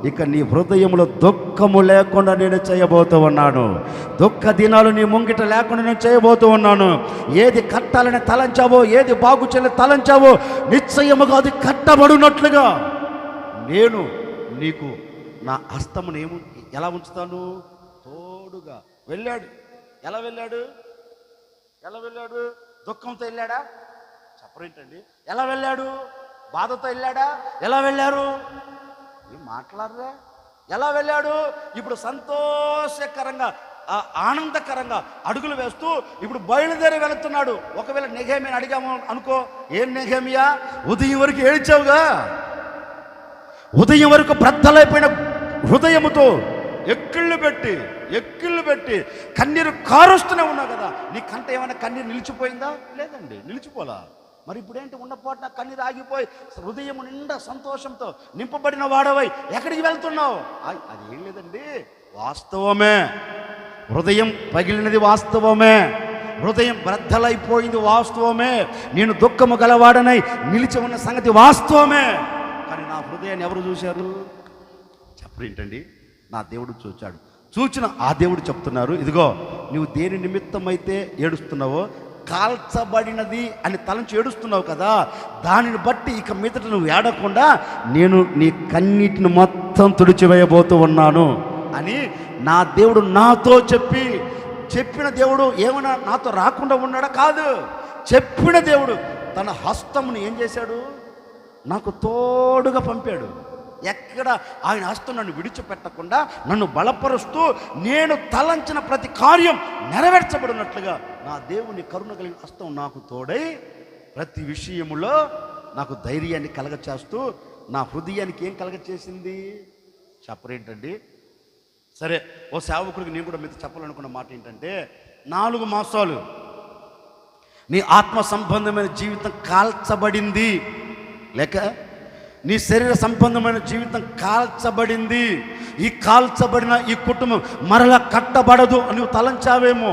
ఇక నీ హృదయంలో దుఃఖము లేకుండా నేను చేయబోతూ ఉన్నాను. దుఃఖ దినాలు నీ ముంగిట లేకుండా నేను చేయబోతూ ఉన్నాను. ఏది కట్టాలని తలంచావో, ఏది బాగు చేయాలని తలంచావో, నిశ్చయముగా అది కట్టబడినట్లుగా నేను నీకు నా హస్తమును ఎలా ఉంచుతాను? తోడుగా. వెళ్ళాడు. ఎలా వెళ్ళాడు? దుఃఖంతో వెళ్ళాడా? చెప్పరేంటండి. ఎలా వెళ్ళాడు? బాధతో వెళ్ళాడా? ఎలా వెళ్ళారు? ఏం మాట్లాడరా? ఎలా వెళ్ళాడు? ఇప్పుడు సంతోషకరంగా, ఆనందకరంగా అడుగులు వేస్తూ ఇప్పుడు బయలుదేరి వెళుతున్నాడు. ఒకవేళ నెహెమీయాని అడిగాము అనుకో, ఏం నెహెమీయా, ఉదయం వరకు ఏడ్చావుగా, ఉదయం వరకు బ్రద్దలైపోయిన హృదయముతో ఎక్కిళ్ళు పెట్టి కన్నీరు కారుస్తూనే ఉన్నావు కదా, నీ కంట ఏమైనా కన్నీరు నిలిచిపోయిందా? లేదండి, నిలిచిపోలా. మరి ఇప్పుడేంటి, ఉన్నపోటు కన్నీరు ఆగిపోయి హృదయం నిండా సంతోషంతో నింపబడిన వాడవై ఎక్కడికి వెళ్తున్నావు? అది ఏం లేదండి, వాస్తవమే. హృదయం పగిలినది వాస్తవమే. హృదయం బ్రద్దలైపోయింది వాస్తవమే. నేను దుఃఖము గలవాడనై నిలిచి ఉన్న సంగతి వాస్తవమే. కానీ నా హృదయాన్ని ఎవరు చూశారు? చెప్పరేంటండి? నా దేవుడు చూచాడు. చూచిన ఆ దేవుడు చెప్తున్నారు, ఇదిగో నువ్వు దేని నిమిత్తమైతే ఏడుస్తున్నావో, కాల్చబడినది అని తలంచి ఏడుస్తున్నావు కదా, దానిని బట్టి ఇక మీదట నువ్వు ఏడకుండా నేను నీ కన్నీటిని మొత్తం తుడిచివేయబోతూ ఉన్నాను అని నా దేవుడు నాతో చెప్పిన దేవుడు ఏమైనా నాతో రాకుండా ఉన్నాడా? కాదు. చెప్పిన దేవుడు తన హస్తమును ఏం చేశాడు? నాకు తోడుగా పంపాడు. ఎక్కడ ఆయన హస్తం నన్ను విడిచిపెట్టకుండా నన్ను బలపరుస్తూ నేను తలంచిన ప్రతి కార్యం నెరవేర్చబడినట్లుగా నా దేవుని కరుణ కలిగిన హస్తం నాకు తోడై ప్రతి విషయములో నాకు ధైర్యాన్ని కలగచేస్తూ నా హృదయానికి ఏం కలగచేసింది? చెప్పరేంటండి? సరే, ఓ సేవకుడికి నేను కూడా మీతో చెప్పాలనుకున్న మాట ఏంటంటే, 4 మాసాలు నీ ఆత్మ సంబంధమైన జీవితం కాల్చబడింది, లేక నీ శరీర సంబంధమైన జీవితం కాల్చబడింది. ఈ కాల్చబడిన ఈ కుటుంబం మరలా కట్టబడదు అని నువ్వు తలంచావేమో.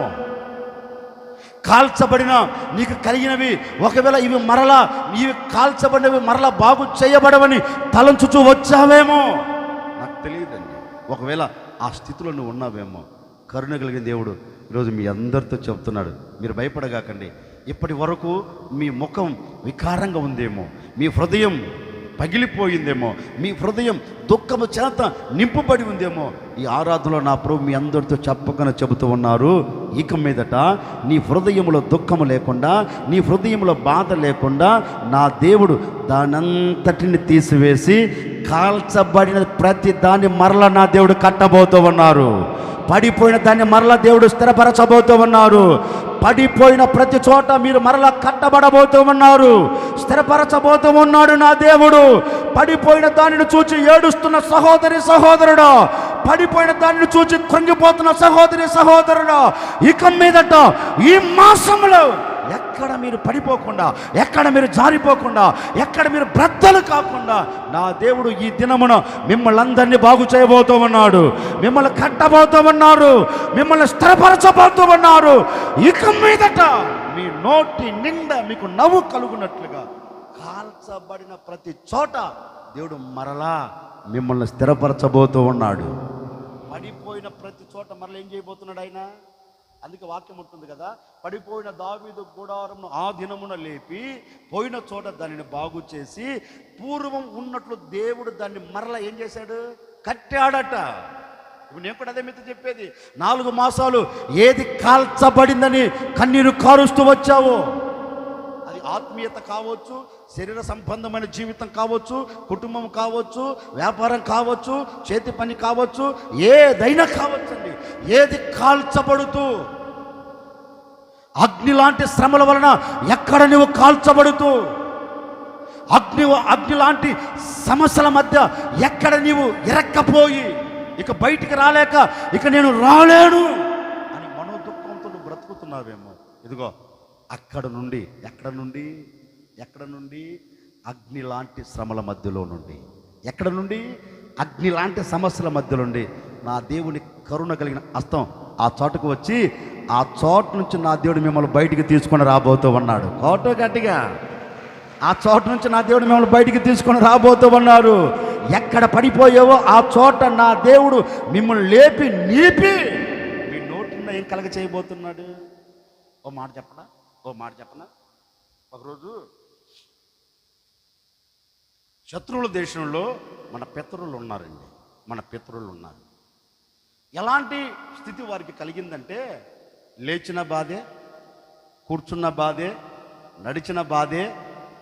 కాల్చబడిన నీకు కలిగినవి ఒకవేళ ఇవి కాల్చబడినవి మరలా బాగు చేయబడవని తలంచుచూ వచ్చావేమో. నాకు తెలియదండి. ఒకవేళ ఆ స్థితిలో నువ్వు ఉన్నావేమో. కరుణ కలిగిన దేవుడు ఈరోజు మీ అందరితో చెప్తున్నాడు, మీరు భయపడగాకండి. ఇప్పటి వరకు మీ ముఖం వికారంగా ఉందేమో, మీ హృదయం పగిలిపోయిందేమో, మీ హృదయం దుఃఖము చేత నింపబడి ఉందేమో. ఈ ఆరాధనలో నా ప్రభు మీ అందరితో చెప్పకనే చెబుతూ ఉన్నారు, ఇక మీదట నీ హృదయంలో దుఃఖము లేకుండా, నీ హృదయంలో బాధ లేకుండా నా దేవుడు దానంతటిని తీసివేసి కాల్చబడిన ప్రతి దాన్ని మరలా నా దేవుడు కట్టబోతూ ఉన్నారు. పడిపోయిన దాన్ని మరలా దేవుడు స్థిరపరచబోతూ ఉన్నారు. పడిపోయిన ప్రతి చోట మీరు మరలా కట్టబడబోతూ ఉన్నారు, స్థిరపరచబోతూ ఉన్నాడు నా దేవుడు. పడిపోయిన దానిని చూచి ఏడుస్తున్న సహోదరుడా, పడిపోయిన దానిని చూచి కృంగిపోతున్న సహోదరుడా, ఇక మీదట ఈ మాసంలో ఎక్కడ మీరు పడిపోకుండా, ఎక్కడ మీరు జారిపోకుండా, ఎక్కడ మీరు బ్రద్దలు కాకుండా నా దేవుడు ఈ దినమున మిమ్మల్ని అందరినీ బాగు చేయబోతూ ఉన్నాడు, మిమ్మల్ని కట్టబోతూ ఉన్నారు, మిమ్మల్ని స్థిరపరచబోతూ ఉన్నారు. ఇక మీదట మీ నోటి నిండా మీకు నవ్వు కలుగునట్లుగా కాల్చబడిన ప్రతి చోట దేవుడు మరలా మిమ్మల్ని స్థిరపరచబోతూ ఉన్నాడు. పడిపోయిన ప్రతి చోట మరలా ఏం చేయబోతున్నాడు ఆయన? అందుకే వాక్యం ఉంటుంది కదా, పడిపోయిన దావీదు గుడారమును ఆ దినమున లేపి పోయిన చోట దానిని బాగు చేసి పూర్వం ఉన్నట్లు దేవుడు దాన్ని మరలా ఏం చేశాడు? కట్టాడట. ఇప్పుడు నేను కూడా అదే మీతో చెప్పేది, 4 మాసాలు ఏది కాల్చబడిందని కన్నీరు కారుస్తూ వచ్చావో, అది ఆత్మీయత కావచ్చు, శరీర సంబంధమైన జీవితం కావచ్చు, కుటుంబం కావచ్చు, వ్యాపారం కావచ్చు, చేతి పని కావచ్చు, ఏదైనా కావచ్చండి. ఏది కాల్చబడుతూ అగ్ని లాంటి శ్రమల వలన ఎక్కడ నువ్వు కాల్చబడుతూ, అగ్ని లాంటి సమస్యల మధ్య ఎక్కడ నీవు ఇరక్కపోయి ఇక బయటికి రాలేక ఇక నేను రాలేను అని మనోదుఖంతో నువ్వు బ్రతుకుతున్నావేమో. ఇదిగో ఎక్కడ నుండి అగ్ని లాంటి శ్రమల మధ్యలో నుండి, ఎక్కడ నుండి అగ్ని లాంటి సమస్యల మధ్యలో నుండి నా దేవుని కరుణ కలిగిన హస్తం ఆ చోటకు వచ్చి ఆ చోట నుంచి నా దేవుడు మిమ్మల్ని బయటికి తీసుకొని రాబోతూ ఉన్నాడు. కోట గట్టిగా ఆ చోట నుంచి నా దేవుడు మిమ్మల్ని బయటికి తీసుకొని రాబోతూ ఉన్నారు. ఎక్కడ పడిపోయావో ఆ చోట నా దేవుడు మిమ్మల్ని లేపి నీపి మీ నోటిన ఏం కలగ చేయబోతున్నాడు. ఓ మాట చెప్పనా? ఒకరోజు శత్రువుల దేశంలో మన పితరులు ఉన్నారు. ఎలాంటి స్థితి వారికి కలిగిందంటే, లేచిన బాధే, కూర్చున్న బాధే, నడిచిన బాధే,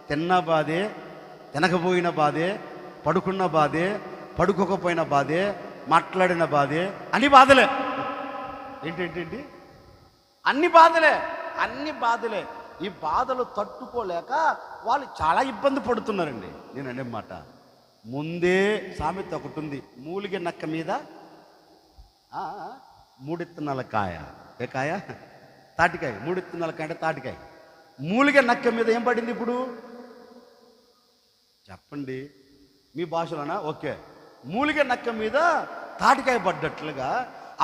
తిన్న బాధే, తినకపోయిన బాధే, పడుకున్న బాధే, పడుకోకపోయిన బాధే, మాట్లాడిన బాధే, అన్ని బాధలే. ఏంటి అన్ని బాధలే. ఈ బాధలు తట్టుకోలేక వాళ్ళు చాలా ఇబ్బంది పడుతున్నారండి. నేను అనే మాట, ముందే సామెత ఒకటి ఉంది, మూలిగే నక్క మీద 3 ఇత్తనాల కాయ. ఏ కాయ? తాటికాయ. 3 ఇత్తనాల కాయ అంటే తాటికాయ. మూలిగే నక్క మీద ఏం పడింది ఇప్పుడు? చెప్పండి మీ భాషలోనా? ఓకే, మూలిగే నక్క మీద తాటికాయ పడ్డట్లుగా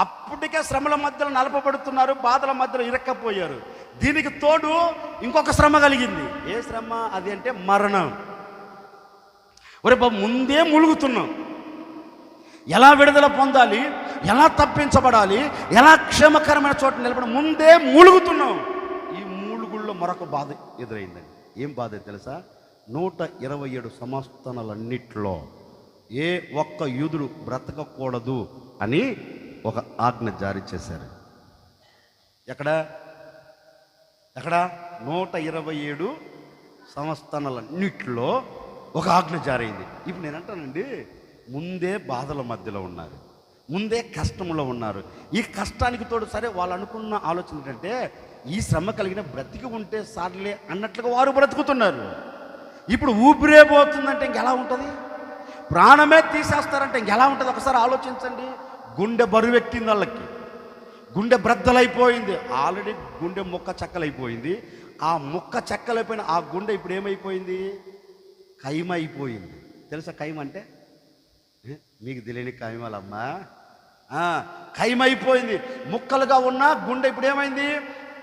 అప్పటికే శ్రమల మధ్యలో నలపబడుతున్నారు, బాధల మధ్యలో ఇరక్కపోయారు. దీనికి తోడు ఇంకొక శ్రమ కలిగింది. ఏ శ్రమ అది అంటే మరణం. ఒరే బాబు, ముందే ములుగుతున్నాం, ఎలా విడుదల పొందాలి, ఎలా తప్పించబడాలి, ఎలా క్షేమకరమైన చోట నిలబడి ముందే మూలుగుతున్నాం. ఈ మూలుగుల్లో మరొక బాధ ఎదురైందండి. ఏం బాధ తెలుసా? 127 సంస్థానాలన్నిట్లో ఏ ఒక్క యూదుడు బ్రతకకూడదు అని ఒక ఆజ్ఞ జారీ చేశారు. ఎక్కడ 127 సంస్థానాలన్నిట్లో ఒక ఆజ్ఞ జారీ అయింది. ఇప్పుడు నేను అంటానండి, ముందే బాధల మధ్యలో ఉన్నారు, ముందే కష్టంలో ఉన్నారు. ఈ కష్టానికి తోడు సరే వాళ్ళు అనుకున్న ఆలోచన ఏంటంటే ఈ శ్రమ కలిగిన బ్రతికి ఉంటే సార్లే అన్నట్లుగా వారు బ్రతుకుతున్నారు. ఇప్పుడు ఊపిరే పోతుందంటే ఇంకెలా ఉంటుంది? ప్రాణమే తీసేస్తారంటే ఇంకెలా ఉంటుంది? ఒకసారి ఆలోచించండి. గుండె బరువెక్కింది, వాళ్ళకి గుండె బ్రద్దలైపోయింది, ఆల్రెడీ గుండె ముక్క చెక్కలైపోయింది. ఆ ముక్క చెక్కలైపోయిన ఆ గుండె ఇప్పుడు ఏమైపోయింది? కైమ అయిపోయింది. తెలుసా కైమ అంటే? మీకు తెలియని కైమలమ్మా, కైమైపోయింది. ముక్కలుగా ఉన్న గుండె ఇప్పుడు ఏమైంది?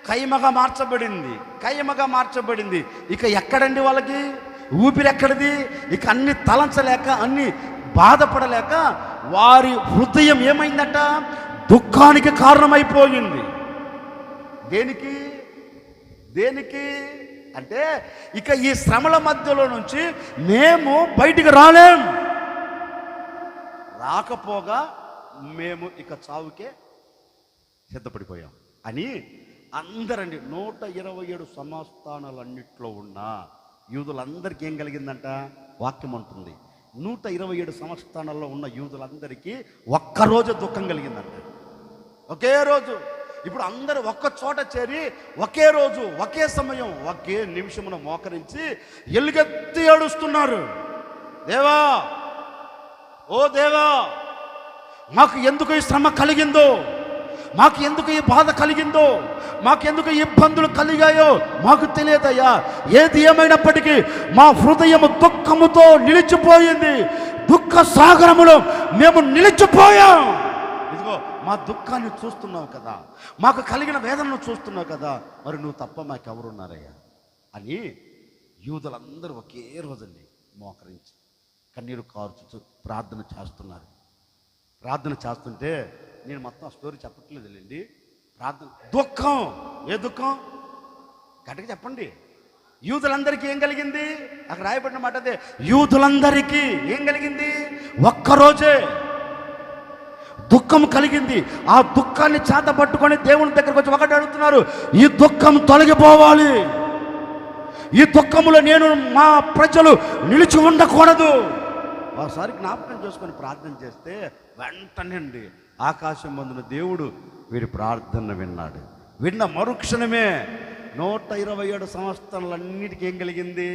కైమగా మార్చబడింది, కైమగా మార్చబడింది. ఇక ఎక్కడండి వాళ్ళకి ఊపిరి ఎక్కడిది? ఇక అన్ని తలంచలేక, అన్ని బాధపడలేక వారి హృదయం ఏమైందట? దుఃఖానికి కారణమైపోయింది. దేనికి దేనికి అంటే ఇక ఈ శ్రమల మధ్యలో నుంచి మేము బయటికి రాలేం, రాకపోగా మేము ఇక చావుకే సిద్ధపడిపోయాం అని అందరండి 127 సంస్థానాలన్నిట్లో ఉన్న యూదులందరికీ ఏం కలిగిందంట? వాక్యం అంటుంది 127 సంస్థానాల్లో ఉన్న యూదులందరికీ ఒక్కరోజు దుఃఖం కలిగిందంట. ఒకే రోజు. ఇప్పుడు అందరూ ఒక్క చోట చేరి ఒకే రోజు, ఒకే సమయం, ఒకే నిమిషమున మోకరించి ఎలుగెత్తి ఏడుస్తున్నారు. దేవా, ఓ దేవా, మాకు ఎందుకు ఈ శ్రమ కలిగిందో, మాకు ఎందుకు ఈ బాధ కలిగిందో, మాకు ఎందుకు ఈ ఇబ్బందులు కలిగాయో మాకు తెలియదయ్యా. ఏది ఏమైనప్పటికీ మా హృదయము దుఃఖముతో నిలిచిపోయింది, దుఃఖ సాగరములో మేము నిలిచిపోయాం. ఇదిగో మా దుఃఖాన్ని చూస్తున్నావు కదా, మాకు కలిగిన వేదనను చూస్తున్నావు కదా, మరి నువ్వు తప్ప మాకెవరున్నారయ్యా అని యూదులందరూ ఒకే రోజండి మోకరించి కన్నీరు కార్చుతూ ప్రార్థన చేస్తున్నారు. ప్రార్థన చేస్తుంటే నేను మొత్తం ఆ స్టోరీ చెప్పట్లేదు లేండి. ప్రార్థన దుఃఖం. ఏ దుఃఖం? గట్టిగా చెప్పండి. యూదులందరికీ ఏం కలిగింది? అక్కడ రాయబడిన మాట అదే. యూదులందరికీ ఏం కలిగింది? ఒక్కరోజే దుఃఖం కలిగింది. ఆ దుఃఖాన్ని చేత పట్టుకొని దేవుని దగ్గరకు వచ్చి ఒకటి అడుగుతున్నారు, ఈ దుఃఖం తొలగిపోవాలి, ఈ దుఃఖములో నేను మా ప్రజలు నిలిచి ఉండకూడదు. ఒకసారి జ్ఞాపకం చేసుకొని ప్రార్థన చేస్తే వెంటనే ఆకాశం మందున దేవుడు వీరి ప్రార్థన విన్నాడు. విన్న మరుక్షణమే 127 సంవత్సరాలన్నిటికీ ఏం కలిగింది?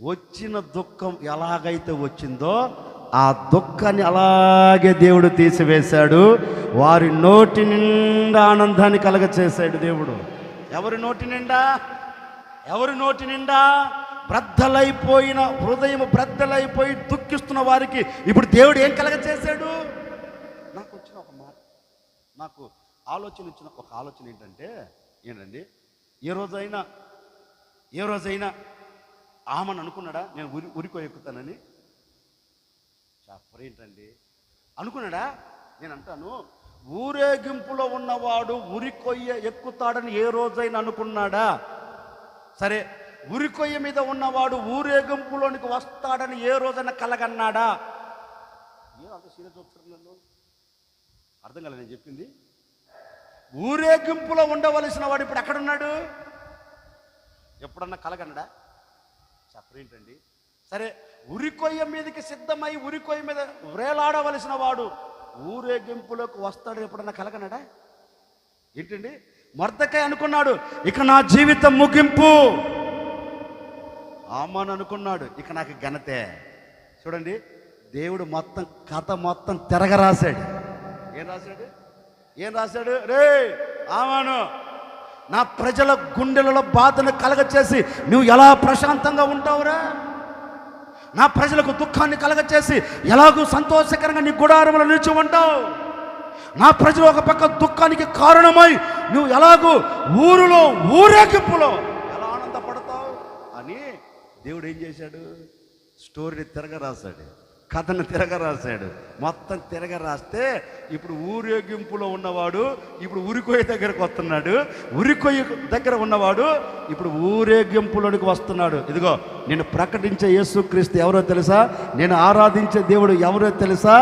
వచ్చిన దుఃఖం ఎలాగైతే వచ్చిందో ఆ దుఃఖాన్ని అలాగే దేవుడు తీసివేశాడు. వారి నోటి నిండా ఆనందాన్ని కలగచేశాడు దేవుడు. ఎవరి నోటి నిండా? ఎవరి నోటి నిండా? బ్రద్దలైపోయిన హృదయం, బ్రద్దలైపోయి దుఃఖిస్తున్న వారికి ఇప్పుడు దేవుడు ఏం కలగచేశాడు? నాకు వచ్చిన ఒక మాట, నాకు ఇచ్చిన ఒక ఆలోచన ఏంటండి, ఏ రోజైనా ఆమెను అనుకున్నాడా నేను ఉరికో ఎక్కుతానని? చెప్పరేంటండి, అనుకున్నాడా? నేను అంటాను, ఊరేగింపులో ఉన్నవాడు ఉరికొయ్య ఎక్కుతాడని ఏ రోజైనా అనుకున్నాడా? సరే, ఉరికొయ్య మీద ఉన్నవాడు ఊరేగింపులోనికి వస్తాడని ఏ రోజైనా కలగన్నాడా? అంత సీరియస్ చూస్తున్నారు, అర్థం కాలేదు నేను చెప్పింది. ఊరేగింపులో ఉండవలసిన వాడు ఇప్పుడు ఎక్కడున్నాడు? ఎప్పుడన్నా కలగన్నాడా? చెప్పరేంటండి. సరే, ఉరికొయ్య మీదకి సిద్ధమై ఉరికొయ్య మీద వ్రేలాడవలసిన వాడు ఊరేగింపులోకి వస్తాడు ఎప్పుడన్నా కలగన్నాడా? ఏంటండి, మొర్దెకై అనుకున్నాడు ఇక నా జీవితం ముగింపు. ఆమాను అనుకున్నాడు ఇక నాకు ఘనతే. చూడండి, దేవుడు మొత్తం కథ మొత్తం తిరగరాశాడు. ఏం రాశాడు? రే ఆమాను, నా ప్రజల గుండెలలో బాధను కలగచేసి నువ్వు ఎలా ప్రశాంతంగా ఉంటావురా? నా ప్రజలకు దుఃఖాన్ని కలగచేసి ఎలాగూ సంతోషకరంగా నీ గుడారంలో నిలిచి ఉంటావు? నా ప్రజలు ఒక పక్క దుఃఖానికి కారణమై నువ్వు ఎలాగూ ఊరిలో ఊరేగింపులో ఎలా ఆనందపడతావు అని దేవుడు ఏం చేశాడు? స్టోరీని తిరగరాశాడు, కథను తిరగరాశాడు. మొత్తం తిరగరాస్తే ఇప్పుడు ఊరేగింపులో ఉన్నవాడు ఇప్పుడు ఉరికొయ్య దగ్గరకు వస్తున్నాడు, ఉరికొయ్య దగ్గర ఉన్నవాడు ఇప్పుడు ఊరేగింపులోనికి వస్తున్నాడు. ఇదిగో నేను ప్రకటించే యేసుక్రీస్తు ఎవరో తెలుసా? నేను ఆరాధించే దేవుడు ఎవరో తెలుసా?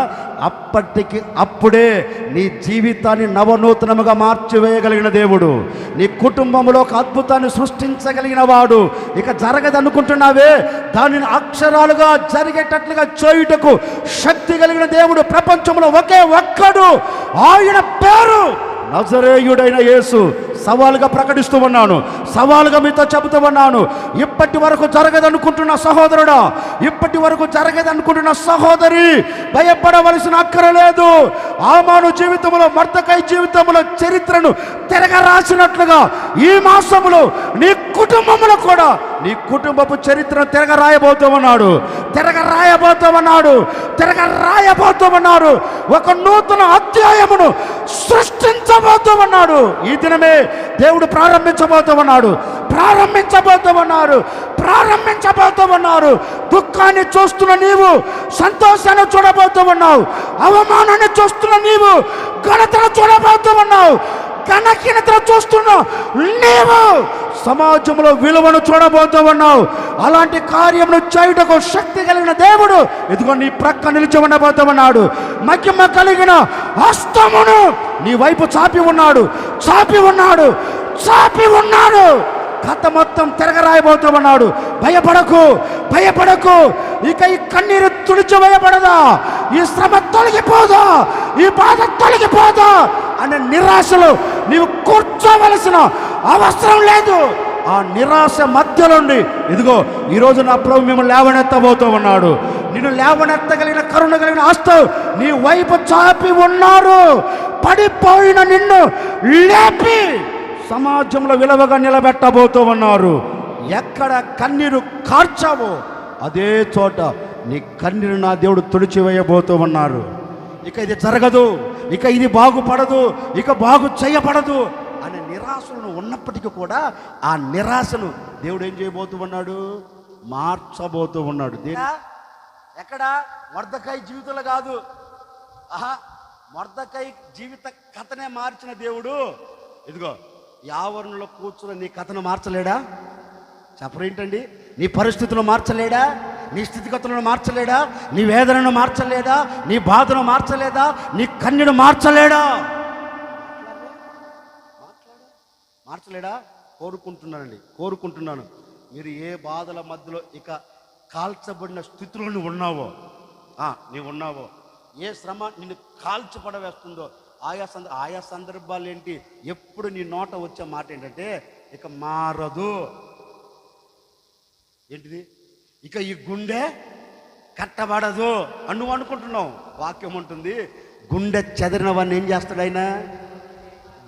అప్పటికి అప్పుడే నీ జీవితాన్ని నవనూతనముగా మార్చివేయగలిగిన దేవుడు, నీ కుటుంబంలో ఒక అద్భుతాన్ని సృష్టించగలిగిన వాడు. ఇక జరగదనుకుంటున్నావే, దానిని అక్షరాలుగా జరిగేటట్లుగా చేయుటకు శక్తి కలిగిన దేవుడు ప్రపంచంలో ఒకే ఒక్కడు, ఆయన పేరు నజరేయుడైన యేసు. సవాలుగా ప్రకటిస్తూ ఉన్నాను, సవాలుగా మీతో చెబుతూ ఉన్నాను. ఇప్పటి వరకు జరగదనుకుంటున్న సహోదరుడా, ఇప్పటి వరకు జరగదనుకుంటున్న సహోదరి, భయపడవలసిన అక్కరలేదు. ఆమాను జీవితంలో, మర్దకై జీవితంలో చరిత్రను తిరగరాసినట్లుగా ఈ మాసములో నీ కుటుంబంలో కూడా నీ కుటుంబపు చరిత్రను తిరగరాయబోతామన్నాడు, తిరగరాయబోతామన్నాడు, తిరగరాయబోతామన్నాడు. ఒక నూతన అధ్యాయమును సృష్టించబోతామన్నాడు. ఈ దినమే దేవుడు ప్రారంభించబోతామన్నాడు, ప్రారంభించబోతామన్నారు, ప్రారంభించబోతామన్నారు. దుఃఖాన్ని చూస్తున్న నీవు సంతోషాన్ని చూడబోతామన్నావు, అవమానాన్ని చూస్తున్న నీవు ఘనతను చూడబోతామన్నావు, ఘనహీనతను చూస్తున్న నీవు సమాజంలో విలువను చూడబోతామన్నావు. అలాంటి కార్యమును చేయుటకు శక్తి కలిగిన దేవుడు ఇదిగో నీ ప్రక్క నిలిచి ఉండబోతామన్నాడు. మహిమ కలిగిన హస్తమును నీ వైపు చాపి ఉన్నాడు, చాపి ఉన్నాడు, చాపి ఉన్నాడు. కథ మొత్తం తిరగరాయబోతామన్నాడు. భయపడకు, భయపడకు. ఇక ఈ కన్నీరు తుడిచివేయబడదా, ఈ శ్రమ తొలగిపోదా, ఈ బాధ తొలగిపోదా అనే నిరాశలో నీవు కూర్చోవలసిన అవసరం లేదు. ఆ నిరాశ మధ్యలోండి ఇదిగో ఈరోజు నా ప్రభు మిమ్మల్ని లేవనెత్తబోతూ ఉన్నాడు. నిన్ను లేవనెత్తగలిగిన కరుణ కలిగిన హస్తం నీ వైపు చాపి ఉన్నారు. పడిపోయిన నిన్ను లేపి సమాజంలో విలువగా నిలబెట్టబోతూ ఉన్నారు. ఎక్కడ కన్నీరు కార్చావో అదే చోట నీ కన్నీరు నా దేవుడు తుడిచివేయబోతూ ఉన్నారు. ఇక ఇది జరగదు, ఇక ఇది బాగుపడదు, ఇక బాగు చేయబడదు అనే నిరాశను ఉన్నప్పటికీ కూడా ఆ నిరాశను దేవుడు ఏం చేయబోతూ ఉన్నాడు? మార్చబోతూ ఉన్నాడు. ఎక్కడ? మొర్దెకై జీవితంలో కాదు. మొర్దెకై జీవిత కథనే మార్చిన దేవుడు ఇదిగో యావరణలో కూర్చుని నీ కథను మార్చలేడా? చెప్పరేంటండి? నీ పరిస్థితులను మార్చలేడా? నీ స్థితిగతులను మార్చలేడా? నీ వేదనను మార్చలేదా? నీ బాధను మార్చలేదా? నీ కన్నీను మార్చలేడా? మార్చలేడా? కోరుకుంటున్నాను మీరు ఏ బాధల మధ్యలో ఇక కాల్చబడిన స్థితిలో నువ్వు ఉన్నావో, ఏ శ్రమ నిన్ను కాల్చి పడవేస్తుందో ఆయా సందర్భాలు ఏంటి, ఎప్పుడు నీ నోట వచ్చే మాట ఏంటంటే ఇక మారదు. ఏంటిది? ఇక ఈ గుండె కట్టబడదు అని నువ్వు అనుకుంటున్నావు. వాక్యం ఉంటుంది, గుండె చెదరిన వాడిని ఏం చేస్తాడు ఆయన?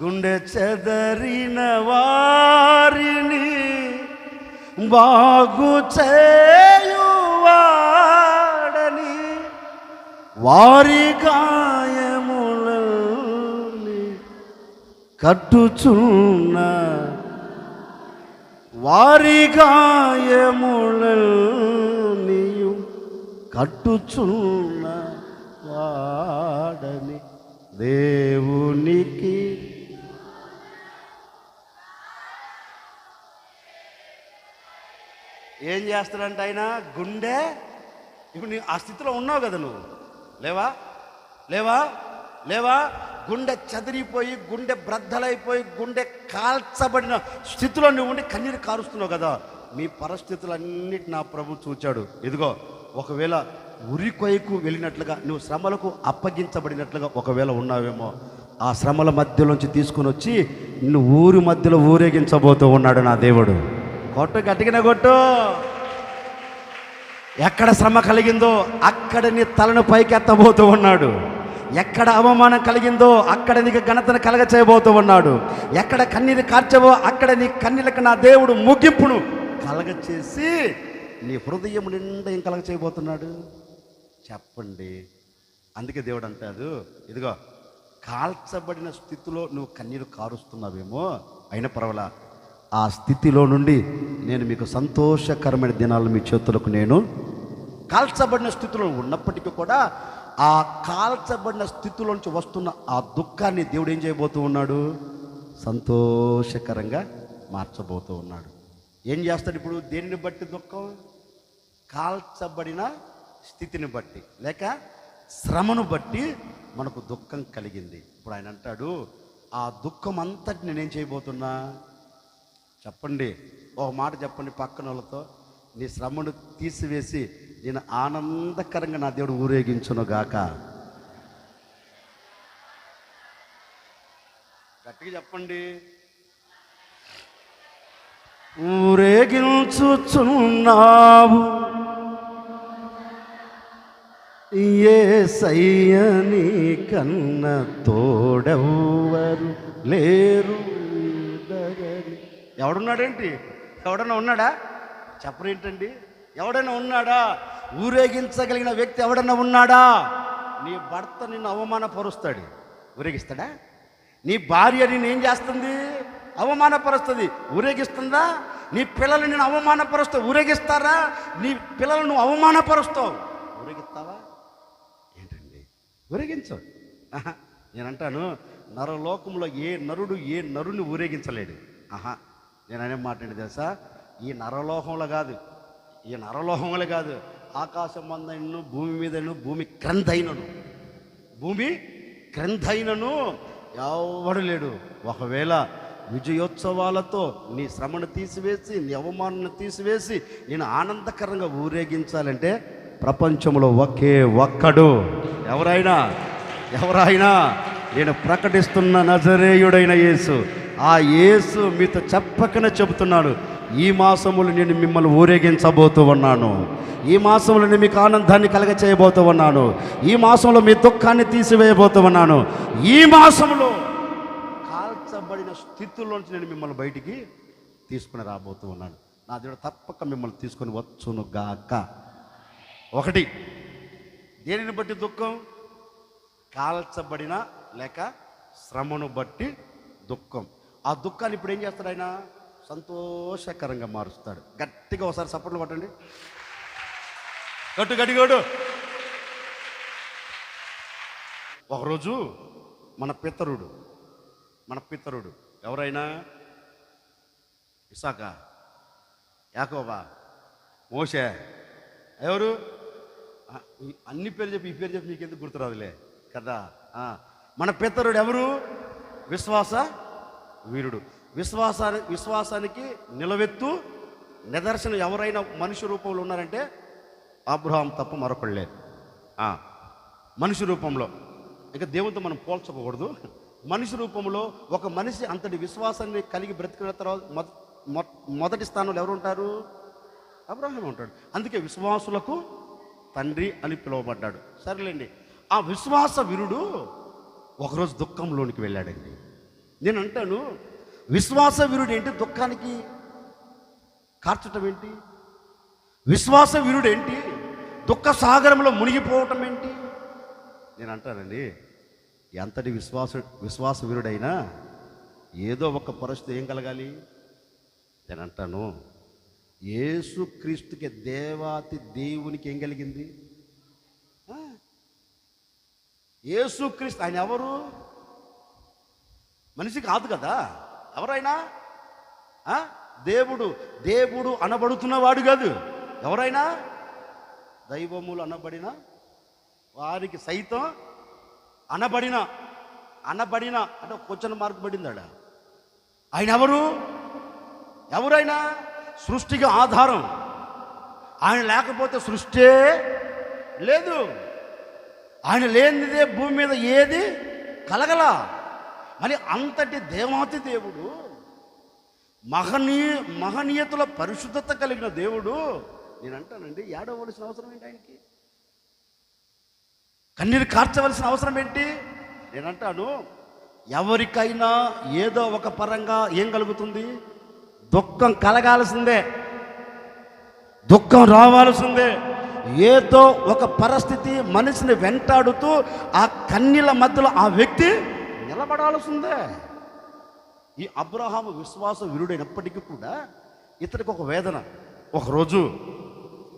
గుండె చెదరిన వారిని బాగు చేయువాడని వారి గాయములని కట్టుచున్న, వారి గాయములని కట్టుచున్న వాడని దేవునికి ఏం చేస్తాడంట ఆయన? గుండె. ఇప్పుడు నీ ఆ స్థితిలో ఉన్నావు కదా, నువ్వు లేవా లేవా లేవా గుండె చెదిరిపోయి, గుండె బ్రద్దలైపోయి, గుండె కాల్చబడిన స్థితిలో నువ్వు ఉండి కన్నీరు కారుస్తున్నావు కదా. మీ పరిస్థితులన్నిటి నా ప్రభు చూచాడు. ఇదిగో ఒకవేళ ఉరికొయ్యకు వెళ్ళినట్లుగా, నువ్వు శ్రమలకు అప్పగించబడినట్లుగా ఒకవేళ ఉన్నావేమో, ఆ శ్రమల మధ్యలోంచి తీసుకుని వచ్చి నిన్ను ఊరి మధ్యలో ఊరేగించబోతూ ఉన్నాడు నా దేవుడు. కొట్టు, గట్టిగానే కొట్టు. ఎక్కడ శ్రమ కలిగిందో అక్కడ నీ తలను పైకెత్తబోతూ ఉన్నాడు. ఎక్కడ అవమానం కలిగిందో అక్కడ నీకు ఘనతను కలగ చేయబోతూ ఉన్నాడు. ఎక్కడ కన్నీరు కార్చవో అక్కడ నీ కన్నీళ్ళకి నా దేవుడు ముగింపును కలగ చేసి నీ హృదయం నిండా ఏం కలగ చేయబోతున్నాడు చెప్పండి. అందుకే దేవుడు అంటాడు, ఇదిగో కాల్చబడిన స్థితిలో నువ్వు కన్నీరు కారుస్తున్నావేమో, అయినా పర్వాలా, ఆ స్థితిలో నుండి నేను మీకు సంతోషకరమైన దినాలు మీ చేతులకు నేను కాల్చబడిన స్థితిలో ఉన్నప్పటికీ కూడా ఆ కాల్చబడిన స్థితిలోంచి వస్తున్న ఆ దుఃఖాన్ని దేవుడు ఏం చేయబోతూ ఉన్నాడు? సంతోషకరంగా మార్చబోతూ ఉన్నాడు. ఏం చేస్తాడు ఇప్పుడు? దేనిని బట్టి దుఃఖం? కాల్చబడిన స్థితిని బట్టి లేక శ్రమను బట్టి మనకు దుఃఖం కలిగింది. ఇప్పుడు ఆయన అంటాడు, ఆ దుఃఖం అంతటి నేనేం చేయబోతున్నా? చెప్పండి, ఒక మాట చెప్పండి పక్కన వాళ్ళతో, నీ శ్రమను తీసివేసి నేను ఆనందకరంగా నా దేవుడు ఊరేగించును గాక. గట్టిగా చెప్పండి. ఊరేగించుచున్నావు యేసయ్య, నీ కన్న తోడెవ్వరు లేరు. ఎవడున్నాడేంటి? ఎవడన్నా ఉన్నాడా? చెప్పరేంటండి? ఎవడైనా ఉన్నాడా? ఊరేగించగలిగిన వ్యక్తి ఎవడన్నా ఉన్నాడా? నీ భర్త నిన్ను అవమానపరుస్తాడు, ఊరేగిస్తాడా? నీ భార్య నిన్ను ఏం చేస్తుంది? అవమానపరుస్తుంది, ఊరేగిస్తుందా? నీ పిల్లలు నేను అవమానపరుస్తావు, ఊరేగిస్తారా? నీ పిల్లలు నువ్వు అవమానపరుస్తావు, ఊరేగిస్తావా? ఏంటండి? ఊరేగించు. నేనంటాను, నరలోకంలో ఏ నరుడు ఏ నరుని ఊరేగించలేడు. నేను అనే మాట ఏంటి తెలుసా? ఈ నరలోకంలో కాదు, ఈ నరలోకంలో కాదు, ఆకాశం మందైనను భూమి మీదను భూమి క్రిందైనను ఎవడు లేడు. ఒకవేళ విజయోత్సవాలతో నీ శ్రమను తీసివేసి నీ అవమానాన్ని తీసివేసి నేను ఆనందకరంగా ఊరేగించాలంటే ప్రపంచంలో ఒకే ఒక్కడు, ఎవరైనా నేను ప్రకటిస్తున్న నజరేయుడైన యేసు. ఆ యేసు మీతో చెప్పకనే చెబుతున్నాను, ఈ మాసములు నేను మిమ్మల్ని ఊరేగించబోతూ ఉన్నాను. ఈ మాసంలో నేను మీకు ఆనందాన్ని కలగ చేయబోతూ ఉన్నాను. ఈ మాసంలో మీ దుఃఖాన్ని తీసివేయబోతూ ఉన్నాను. ఈ మాసంలో కాల్చబడిన స్థితిలోంచి నేను మిమ్మల్ని బయటికి తీసుకుని రాబోతూ ఉన్నాను. నా దేవుడు తప్పక మిమ్మల్ని తీసుకొని వచ్చును గాక. ఒకటి, దేనిని బట్టి దుఃఖం? కాల్చబడిన లేక శ్రమను బట్టి దుఃఖం. ఆ దుఃఖాన్ని ఇప్పుడు ఏం చేస్తాడు ఆయన? సంతోషకరంగా మారుస్తాడు. గట్టిగా ఒకసారి సపోర్ట్లు పట్టండి, గట్టిగోడు. ఒకరోజు మన పితరుడు ఎవరైనా ఇసాకా, యాకోబా, మోషే, ఎవరు? అన్ని పేర్లు చెప్పి ఈ పేరు చెప్పి నీకెందుకు గుర్తురాదులే కదా. మన పితరుడు ఎవరు? విశ్వాస వీరుడు. విశ్వాసానికి నిలవెత్తు నిదర్శనం ఎవరైనా మనిషి రూపంలో ఉన్నారంటే అబ్రహాం తప్ప మరొకడు లేదు. మనిషి రూపంలో, ఇంకా దేవునితో మనం పోల్చకూడదు. మనిషి రూపంలో ఒక మనిషి అంతటి విశ్వాసాన్ని కలిగి బ్రతికిన తర్వాత మొదటి స్థానంలో ఎవరు ఉంటారు? అబ్రహాం ఉంటాడు. అందుకే విశ్వాసులకు తండ్రి అని పిలువబడ్డాడు. సరేలేండి, ఆ విశ్వాస వీరుడు ఒకరోజు దుఃఖంలోనికి వెళ్ళాడండి. నేను అంటాను, విశ్వాస వీరుడు ఏంటి దుఃఖానికి కార్చటం ఏంటి? విశ్వాస వీరుడు ఏంటి దుఃఖ సాగరంలో మునిగిపోవటం ఏంటి? నేను అంటానండి, ఎంతటి విశ్వాస వీరుడైనా ఏదో ఒక పరిస్థితి ఏం కలగాలి? నేను అంటాను, యేసుక్రీస్తుకి దేవాతి దేవునికి ఏం కలిగింది? యేసుక్రీస్తు ఆయన ఎవరు? మనిషి కాదు కదా. ఎవరైనా దేవుడు అనబడుతున్నవాడు కాదు. ఎవరైనా దైవములు అనబడిన వారికి సైతం అనబడిన అంటే క్వశ్చన్ మార్క్ పడిందాడ. ఆయన ఎవరైనా సృష్టికి ఆధారం. ఆయన లేకపోతే సృష్టే లేదు. ఆయన లేనిదే భూమి మీద ఏది కలగల. మరి అంతటి దేవాతి దేవుడు, మహనీయతల పరిశుద్ధత కలిగిన దేవుడు, నేను అంటానండి, ఏడవలసిన అవసరం ఏంటి? ఆయనకి కన్నీరు కార్చవలసిన అవసరం ఏంటి? నేనంటాను, ఎవరికైనా ఏదో ఒక పరంగా ఏం కలుగుతుంది? దుఃఖం కలగాల్సిందే, దుఃఖం రావాల్సిందే. ఏదో ఒక పరిస్థితి మనిషిని వెంటాడుతూ ఆ కన్నీళ్ళ మధ్యలో ఆ వ్యక్తి నిలబడాల్సిందే. ఈ అబ్రహాము విశ్వాస వీరుడైనప్పటికీ కూడా ఇతనికి ఒక వేదన. ఒకరోజు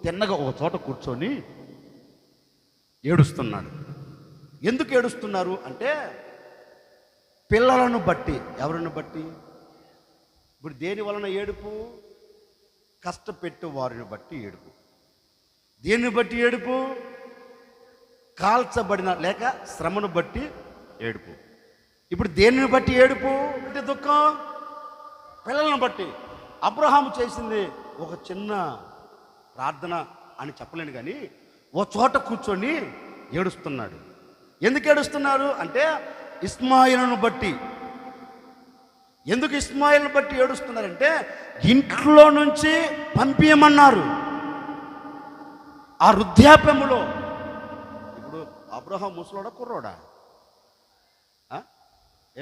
తిన్నగా ఒక చోట కూర్చొని ఏడుస్తున్నాడు. ఎందుకు ఏడుస్తున్నారు అంటే పిల్లలను బట్టి. ఎవరిని బట్టి? ఇప్పుడు దేని వలన ఏడుపు? కష్టపెట్టు వారిని బట్టి ఏడుపు. దేన్ని బట్టి ఏడుపు? కాల్చబడిన లేక శ్రమను బట్టి ఏడుపు. ఇప్పుడు దేనిని బట్టి ఏడుపు అంటే దుఃఖం? పిల్లలను బట్టి. అబ్రహాము చేసింది ఒక చిన్న ప్రార్థన అని చెప్పలేను, కానీ ఓ చోట కూర్చొని ఏడుస్తున్నాడు. ఎందుకు ఏడుస్తున్నారు అంటే ఇస్మాయిలును బట్టి. ఎందుకు ఇస్మాయిల్ని బట్టి ఏడుస్తున్నారంటే ఇంట్లో నుంచి పంపించమన్నారు. ఆ వృద్ధాప్యములో. ఇప్పుడు అబ్రహాం ముసలోడా కుర్రోడా?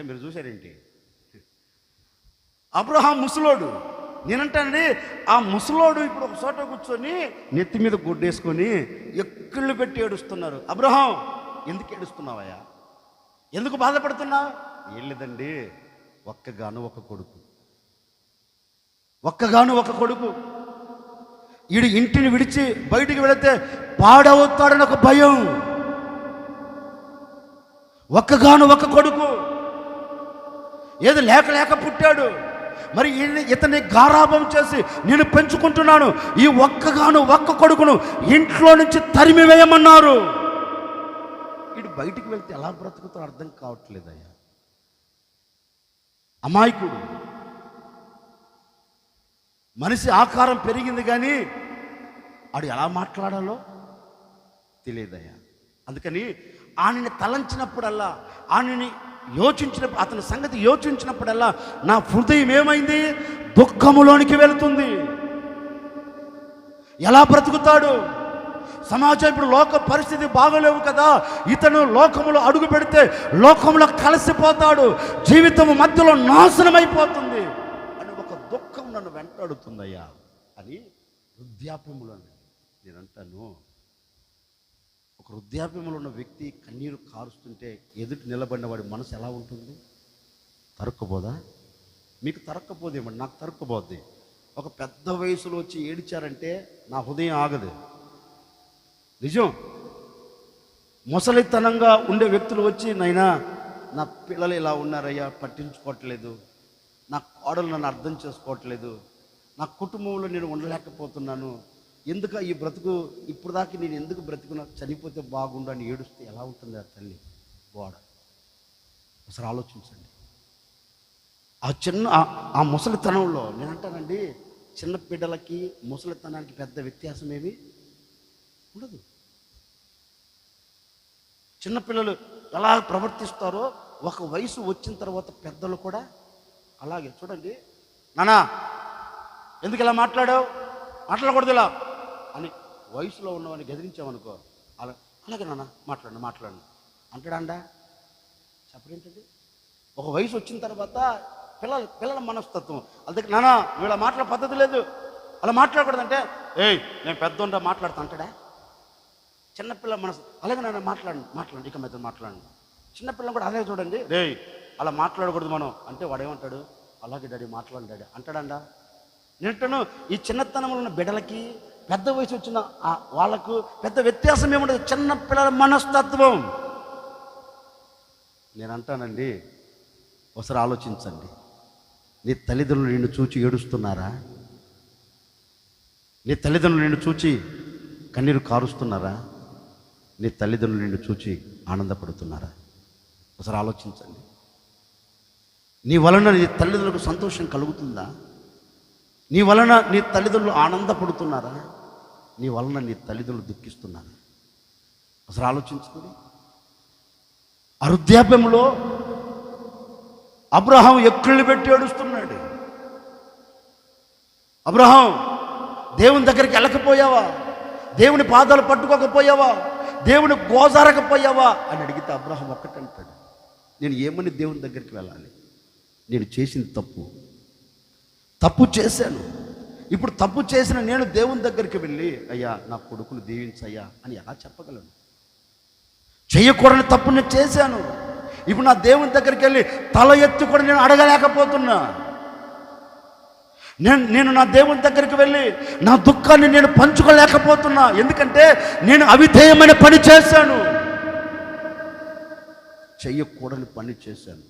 మీరు చూశారేంటి? అబ్రహాం ముసలోడు. నేనంటానండి ఆ ముసలోడు ఇప్పుడు ఒక చోట కూర్చొని నెత్తి మీద గుడ్డేసుకొని ఎక్కుళ్ళు పెట్టి ఏడుస్తున్నారు. అబ్రహాం ఎందుకు ఏడుస్తున్నావయ్యా? ఎందుకు బాధపడుతున్నావు? ఏం లేదండి, ఒక్కగాను ఒక కొడుకు. ఒక్కగాను ఒక కొడుకు. వీడు ఇంటిని విడిచి బయటికి వెళితే పాడవుతాడని ఒక భయం. ఒక్కగాను ఒక కొడుకు. ఏది లేక లేక పుట్టాడు. మరి ఇతన్ని గారాబం చేసి నేను పెంచుకుంటున్నాను. ఈ ఒక్కగాను ఒక్క కొడుకును ఇంట్లో నుంచి తరిమి వేయమన్నారు. వీడు బయటికి వెళ్తే ఎలా బ్రతుకుతాడో అర్థం కావట్లేదయ్యా. అమాయకుడు. మనిషి ఆకారం పెరిగింది కానీ ఆడు ఎలా మాట్లాడాలో తెలియదయ్యా. అందుకని ఆయనని తలంచినప్పుడల్లా, ఆయనని అతని సంగతి యోచించినప్పుడల్లా నా హృదయం ఏమైంది? దుఃఖములోనికి వెళుతుంది. ఎలా బ్రతుకుతాడు? సమాజం ఇప్పుడు లోక పరిస్థితి బాగలేవు కదా, ఇతను లోకములో అడుగు పెడితే లోకంలో కలిసిపోతాడు, జీవితం మధ్యలో నాశనమైపోతుంది అని ఒక దుఃఖం నన్ను వెంటాడుతుందయ్యా అని వృద్ధాప్యములో నేనంటాను. ఒక వృద్ధాప్యములో ఉన్న వ్యక్తి కన్నీరు కారుస్తుంటే ఎదుటి నిలబడిన వాడి మనసు ఎలా ఉంటుంది? తరుక్కుపోదా? మీకు తరక్కపోదేమండి, నాకు తరుక్కుపోద్ది. ఒక పెద్ద వయసులో వచ్చి ఏడిచారంటే నా హృదయం ఆగదు. నిజం. ముసలితనంగా ఉండే వ్యక్తులు వచ్చి నైనా నా పిల్లలు ఇలా ఉన్నారయ్యా, పట్టించుకోవట్లేదు, నా కోడలు నన్ను అర్థం చేసుకోవట్లేదు, నా కుటుంబంలో నేను ఉండలేకపోతున్నాను, ఎందుకు ఈ బ్రతుకు, ఇప్పుడు దాకా నేను ఎందుకు బ్రతుకున్నా, చనిపోతే బాగుండు అని ఏడుస్తే ఎలా ఉంటుంది ఆ తల్లి గోడ? ఒకసారి ఆలోచించండి. ఆ ముసలితనంలో నేనంటానండి, చిన్న బిడ్డలకి ముసలితనానికి పెద్ద వ్యత్యాసం ఏమీ ఉండదు. చిన్నపిల్లలు ఎలా ప్రవర్తిస్తారో ఒక వయసు వచ్చిన తర్వాత పెద్దలు కూడా అలాగే. చూడండి, నానా ఎందుకు ఇలా మాట్లాడావు, మాట్లాడకూడదు ఇలా అని వయసులో ఉన్నవాడిని గదిరించామనుకో, అలాగే నాన్న మాట్లాడండి అంటాడా? చెప్పడేంటండి? ఒక వయసు వచ్చిన తర్వాత పిల్లల మనస్తత్వం అందుకే, నాన్న వీళ్ళ మాట్లాడే పద్ధతి లేదు, అలా మాట్లాడకూడదంటే, నేను పెద్దోండా మాట్లాడుతా అంటాడా? చిన్నపిల్ల మనసు అలాగే నాన్న మాట్లాడండి ఇక మీద మాట్లాడండి. చిన్నపిల్లని కూడా అలాగే చూడండి, అలా మాట్లాడకూడదు మనం అంటే వాడేమంటాడు? అలాగే డాడీ మాట్లాడండి డాడీ అంటాడండా? నేనంటాను, ఈ చిన్నతనంలో ఉన్న బిడ్డలకి పెద్ద వయసు వచ్చిన వాళ్ళకు పెద్ద వ్యత్యాసం ఏముండదు. చిన్న పిల్లల మనస్తత్వం. నేనంటానండి, ఒకసారి ఆలోచించండి. నీ తల్లిదండ్రులు నిన్ను చూచి ఏడుస్తున్నారా? నీ తల్లిదండ్రులు నిన్ను చూచి కన్నీరు కారుస్తున్నారా? నీ తల్లిదండ్రులు నిన్ను చూచి ఆనందపడుతున్నారా? ఒకసారి ఆలోచించండి. నీ వలన నీ తల్లిదండ్రులకు సంతోషం కలుగుతుందా? నీ వలన నీ తల్లిదండ్రులు ఆనందపడుతున్నారా? నీ వలన నీ తల్లిదండ్రులు దుఃఖిస్తున్నారా? ఒకసారి ఆలోచించుకుని. ఆ వృద్ధాప్యంలో అబ్రహాం ఎక్కుళ్ళు పెట్టి ఏడుస్తున్నాడు. అబ్రహాం, దేవుని దగ్గరికి వెళ్ళకపోయావా? దేవుని పాదాలు పట్టుకోకపోయావా? దేవుని గోజారకపోయావా అని అడిగితే అబ్రహాం ఒక్కటంటాడు, నేను ఏమని దేవుని దగ్గరికి వెళ్ళాలి? నేను చేసింది తప్పు చేశాను. ఇప్పుడు తప్పు చేసిన నేను దేవుని దగ్గరికి వెళ్ళి అయ్యా నా కొడుకును దీవించయ్యా అని ఎలా చెప్పగలను? చెయ్యకూడని తప్పు నేను చేశాను. ఇప్పుడు నా దేవుని దగ్గరికి వెళ్ళి తల ఎత్తి కూడా నేను అడగలేకపోతున్నా. నేను నా దేవుని దగ్గరికి వెళ్ళి నా దుఃఖాన్ని నేను పంచుకోలేకపోతున్నా. ఎందుకంటే నేను అవిధేయమైన పని చేశాను, చెయ్యకూడని పని చేశాను.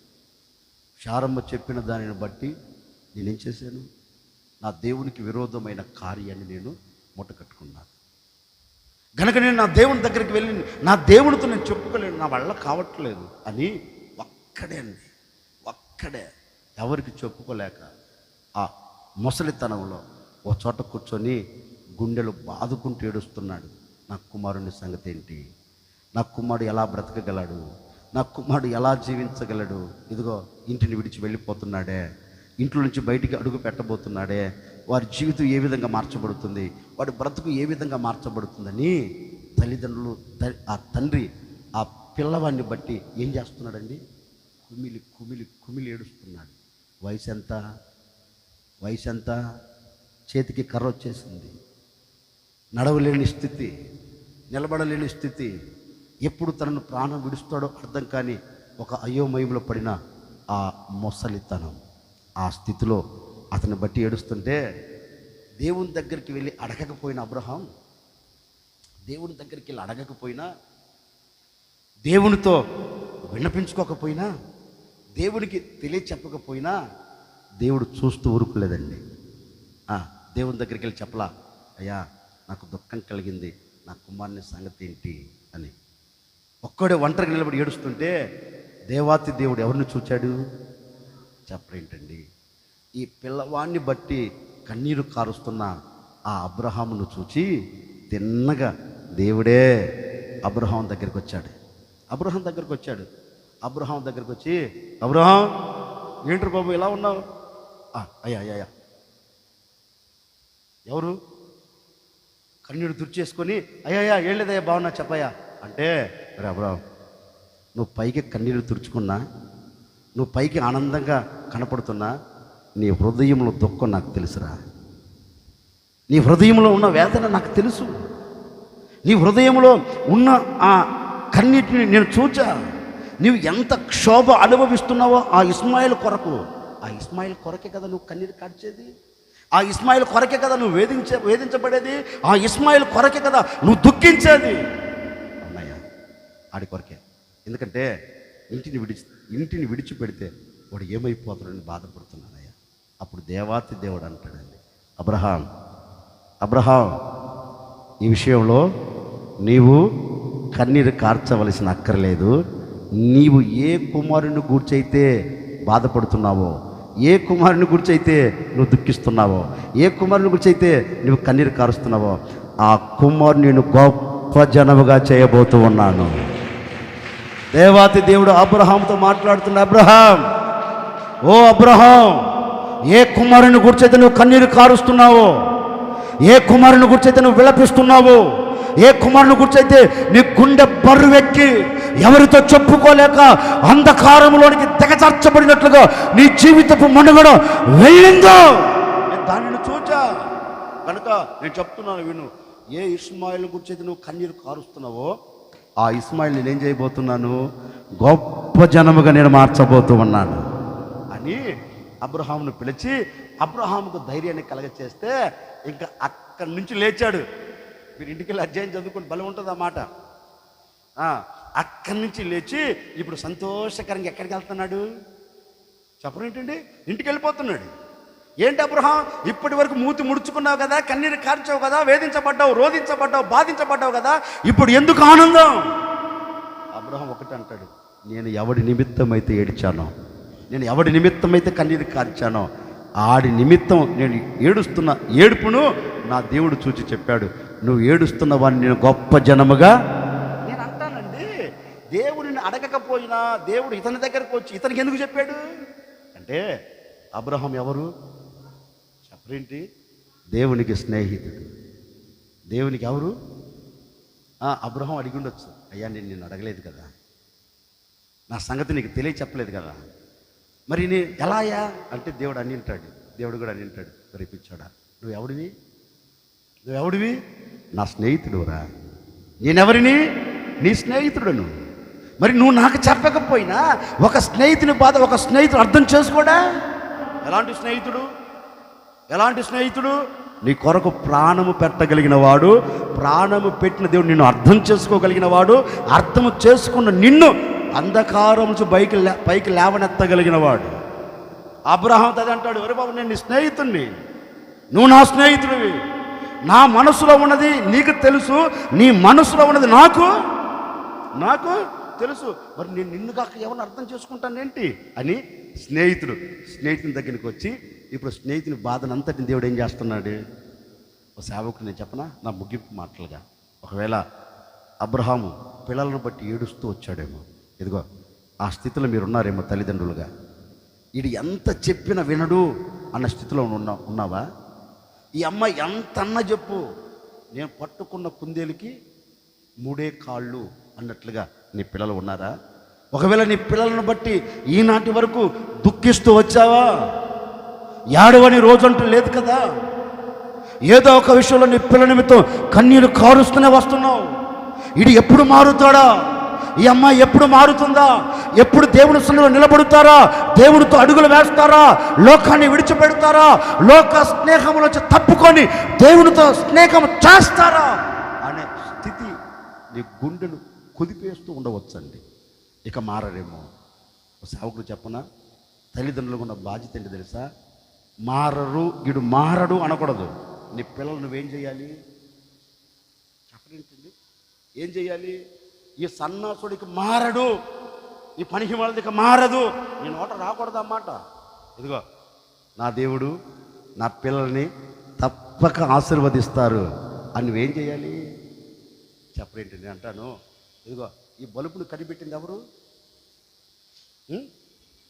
శారమ్మ చెప్పిన దానిని బట్టి నేనేం చేశాను? నా దేవునికి విరోధమైన కార్యాన్ని నేను మూటకట్టుకున్నాను. గనక నేను నా దేవుని దగ్గరికి వెళ్ళి నా దేవునితో నేను చెప్పుకోలేను, నా వల్ల కావట్లేదు అని ఒక్కడే ఎవరికి చెప్పుకోలేక ఆ ముసలితనంలో ఓ చోట కూర్చొని గుండెలు బాదుకుంటూ ఏడుస్తున్నాడు. నా కుమారుని సంగతి ఏంటి? నా కుమారుడు ఎలా బ్రతకగలడు? నా కుమారుడు ఎలా జీవించగలడు? ఇదిగో ఇంటిని విడిచి వెళ్ళిపోతున్నాడే, ఇంట్లో నుంచి బయటికి అడుగు పెట్టబోతున్నాడే, వారి జీవితం ఏ విధంగా మార్చబడుతుంది, వాడి బ్రతుకు ఏ విధంగా మార్చబడుతుందని తల్లిదండ్రులు ఆ తండ్రి ఆ పిల్లవాడిని బట్టి ఏం చేస్తున్నాడండి? కుమిలి కుమిలి కుమిలి ఏడుస్తున్నాడు. వయసు ఎంత? చేతికి కర్ర వచ్చేసింది, నడవలేని స్థితి, నిలబడలేని స్థితి, ఎప్పుడు తనను ప్రాణం విడుస్తాడో అర్థం కాని ఒక అయోమయంలో పడిన ఆ ముసలితనం, ఆ స్థితిలో అతన్ని బట్టి ఏడుస్తుంటే దేవుని దగ్గరికి వెళ్ళి అడగకపోయిన అబ్రహాం, దేవుని దగ్గరికి వెళ్ళి అడగకపోయినా, దేవునితో విన్నపించుకోకపోయినా, దేవునికి తెలియచెప్పకపోయినా దేవుడు చూస్తూ ఊరుకోలేదండి. దేవుని దగ్గరికి వెళ్ళి చెప్పలా, అయ్యా నాకు దుఃఖం కలిగింది, నా కుమారుని సంగతి ఏంటి అని. ఒక్కడే ఒంటరిగా నిలబడి ఏడుస్తుంటే దేవాతి దేవుడు ఎవరిని చూచాడు? చెప్పరేంటండి? ఈ పిల్లవాడిని బట్టి కన్నీరు కారుస్తున్న ఆ అబ్రహామును చూచి తిన్నగా దేవుడే అబ్రహాం దగ్గరికి వచ్చాడు. అబ్రహాం దగ్గరికి వచ్చి, అబ్రహాం ఏంట్రు బాబు ఇలా ఉన్నావు? అయ్యా ఎవరు? కన్నీరు తుడిచేసుకొని అయ్యా ఏం లేదయ్యా బాగున్నా చెప్పయ్యా అంటే, రే అబ్రహాం, నువ్వు పైకి కన్నీరు తుడుచుకున్నా, నువ్వు పైకి ఆనందంగా కనపడుతున్నా, నీ హృదయంలో దుఃఖం నాకు తెలుసురా. నీ హృదయంలో ఉన్న వేదన నాకు తెలుసు. నీ హృదయంలో ఉన్న ఆ కన్నీటిని నేను చూచా. నీవు ఎంత క్షోభ అనుభవిస్తున్నావో ఆ ఇస్మాయిల్ కొరకే కదా నువ్వు కన్నీరు కార్చేది, ఆ ఇస్మాయిల్ కొరకే కదా నువ్వు వేధించబడేది, ఆ ఇస్మాయిల్ కొరకే కదా నువ్వు దుఃఖించేది. అన్నయ్య ఆడి కొరకే. ఎందుకంటే ఇంటిని విడిచిపెడితే వాడు ఏమైపోతాడని బాధపడుతున్నానయ్యా. అప్పుడు దేవాతి దేవుడు అంటాడండి, అబ్రహాం ఈ విషయంలో నీవు కన్నీరు కార్చవలసిన అక్కర్లేదు. నీవు ఏ కుమారుని గూర్చైతే బాధపడుతున్నావో, ఏ కుమారుని గురించి నువ్వు దుఃఖిస్తున్నావో, ఏ కుమారుని గురించి నువ్వు కన్నీరు కారుస్తున్నావో, ఆ కుమారుని నేను గొప్ప జనముగా చేయబోతూ ఉన్నాను. దేవాతి దేవుడు అబ్రహాంతో మాట్లాడుతున్న, ఓ అబ్రహాం, ఏ కుమారుని గురించి నువ్వు కన్నీరు కారుస్తున్నావో, ఏ కుమారుని గురించి నువ్వు విలపిస్తున్నావో, ఏ కుమారుని గురించి నీ గుండె బరువెక్కి ఎవరితో చెప్పుకోలేక అంధకారంలోనికి దిగజార్చబడినట్లుగా నీ జీవితపు మనుగడ వెళ్ళిందో దానిని చూచా కనుక నేను చెప్తున్నాను విను. ఏ ఇస్మాయిల్ గురించి నువ్వు కన్నీరు కారుస్తున్నావో ఆ ఇస్మాయిల్ నేనేం చేయబోతున్నాను? గొప్ప జనముగా నేను మార్చబోతూ ఉన్నాను అని అబ్రహామును పిలిచి అబ్రహాముకు ధైర్యాన్ని కలగచేస్తే ఇంకా అక్కడి నుంచి లేచాడు. మీరు ఇంటికి వెళ్ళి అధ్యాయం చదువుకుని బలం ఉంటుంది అన్నమాట. అక్కడి నుంచి లేచి ఇప్పుడు సంతోషకరంగా ఎక్కడికి వెళ్తున్నాడు చెప్పరేంటండి? ఇంటికి వెళ్ళిపోతున్నాడు. ఏంటి అబ్రహాం, ఇప్పటి వరకు మూతి ముడుచుకున్నావు కదా, కన్నీరు కార్చావు కదా, వేధించబడ్డావు, రోధించబడ్డావు, బాధించబడ్డావు కదా, ఇప్పుడు ఎందుకు ఆనందం? అబ్రహాం ఒకటి అంటాడు, నేను ఎవడి నిమిత్తమైతే ఏడ్చానో, నేను ఎవడి నిమిత్తమైతే కన్నీరు కార్చానో ఆడి నిమిత్తం నేను ఏడుస్తున్న ఏడుపును నా దేవుడు చూచి చెప్పాడు, నువ్వు ఏడుస్తున్న వాడిని నేను గొప్ప జనముగా నేను అంటానండి. దేవుడిని అడగకపోయినా దేవుడు ఇతని దగ్గరకు వచ్చి ఇతనికి ఎందుకు చెప్పాడు అంటే, అబ్రహాం ఎవరు చెప్పరేంటి? దేవునికి స్నేహితుడు. దేవునికి ఎవరు? అబ్రహాం అడిగి ఉండొచ్చు, అయ్యా నేను నిన్ను అడగలేదు కదా, నా సంగతి నీకు తెలియచెప్పలేదు కదా, మరి నీ ఎలాయా అంటే దేవుడు అని ఉంటాడు. దేవుడు కూడా అని ఉంటాడు, రేపిచ్చాడా నువ్వెవడివి? నా స్నేహితుడురా. నేనెవరిని? నీ స్నేహితుడును. మరి నువ్వు నాకు చెప్పకపోయినా ఒక స్నేహితుని బాధ ఒక స్నేహితుడు అర్థం చేసుకోడా? ఎలాంటి స్నేహితుడు? నీ కొరకు ప్రాణము పెట్టగలిగిన వాడు, ప్రాణము పెట్టిన దేవుడు నిన్ను అర్థం చేసుకోగలిగిన వాడు, అర్థము చేసుకున్న నిన్ను అంధకారం నుంచి పైకి లేవనెత్తగలిగిన వాడు. అబ్రహాం అది అంటాడు, ఒరే బాబు, నేను నీ స్నేహితుడిని, నువ్వు నా స్నేహితుడివి. నా మనసులో ఉన్నది నీకు తెలుసు, నీ మనసులో ఉన్నది నాకు తెలుసు. మరి నేను నిన్ను కాక ఎవరిని అర్థం చేసుకుంటానేంటి అని స్నేహితుని దగ్గరికి వచ్చి, ఇప్పుడు స్నేహితుని బాధనంతటిని దేవుడు ఏం చేస్తున్నాడు? ఒక సేవకుడు నేను చెప్పనా, నా ముగింపు మాటలుగా, ఒకవేళ అబ్రహాము పిల్లలను బట్టి ఏడుస్తూ వచ్చాడేమో, ఇదిగో ఆ స్థితిలో మీరున్నారేమో తల్లిదండ్రులుగా. వీడు ఎంత చెప్పినా వినడు అన్న స్థితిలో ఉన్నావా? ఈ అమ్మాయి ఎంత అన్నా చెప్పు, నేను పట్టుకున్న కుందేలుకి 3 కాళ్ళు అన్నట్లుగా నీ పిల్లలు ఉన్నారా? ఒకవేళ నీ పిల్లలను బట్టి ఈనాటి వరకు దుఃఖిస్తూ వచ్చావా? ఏడవని రోజంటూ లేదు కదా. ఏదో ఒక విషయంలో నీ పిల్లల నిమిత్తం కన్నీరు కారుస్తూనే వస్తున్నావు. ఇది ఎప్పుడు మారుతాడా? ఈ అమ్మాయి ఎప్పుడు మారుతుందా? ఎప్పుడు దేవుని సన్నిధిలో నిలబడుతారా? దేవుడితో అడుగులు వేస్తారా? లోకాన్ని విడిచిపెడతారా? లోక స్నేహంలోంచి తప్పుకొని దేవునితో స్నేహం చేస్తారా అనే స్థితి నీ గుండెను కుదిపేస్తూ ఉండవచ్చండి. ఇక మారరేమో. సేవకుడు చెప్పనా, తల్లిదండ్రులకు ఉన్న బాధ్యత ఏంటి తెలుసా? వీడు మారడు అనకూడదు. నీ పిల్లలు నువ్వేం చేయాలి? చెప్పలేంటండి, ఏం చేయాలి? ఈ సన్నాసుడికి మారడు, ఈ పనికి వాళ్ళకి మారదు, నీ నోట రాకూడదు అన్నమాట. ఇదిగో నా దేవుడు నా పిల్లల్ని తప్పక ఆశీర్వదిస్తారు అని నువ్వేం చేయాలి? చెప్పలేంటి నేను అంటాను. ఇదిగో ఈ బలుపును కనిపెట్టింది ఎవరు?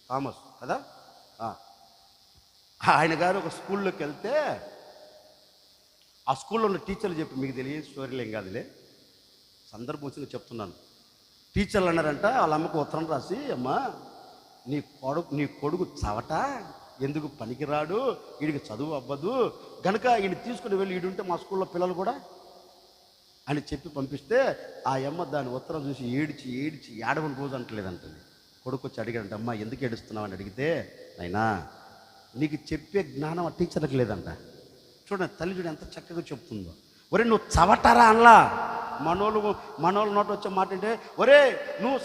థామస్ కదా. ఆయన గారు ఒక స్కూల్లోకి వెళ్తే ఆ స్కూల్లో ఉన్న టీచర్లు చెప్పి, మీకు తెలియదు స్టోరీలు ఏం కాదులే, సందర్భం వచ్చి చెప్తున్నాను. టీచర్లు అన్నారంట వాళ్ళ అమ్మకు ఉత్తరం రాసి, అమ్మా నీ కొడుకు చవట, ఎందుకు పనికిరాడు, వీడికి చదువు అవ్వదు గనుక ఈయన తీసుకుని వెళ్ళి ఈడుంటే మా స్కూల్లో పిల్లలు కూడా అని చెప్పి పంపిస్తే, ఆ అమ్మ దాని ఉత్తరం చూసి ఏడిచి ఏడవని రోజు అంటలేదంటది. కొడుకు వచ్చి అడిగాడంట, అమ్మ ఎందుకు ఏడుస్తున్నావు అని అడిగితే, అయినా నీకు చెప్పే జ్ఞానం ఆ టీచర్లకు లేదంట. చూడండి తల్లి చూడు ఎంత చక్కగా చెప్తుందో. ఒరే నువ్వు చవటారా అనలా. మనోళ్ళు నోట వచ్చే మాట అంటే, ఒరే నువ్వు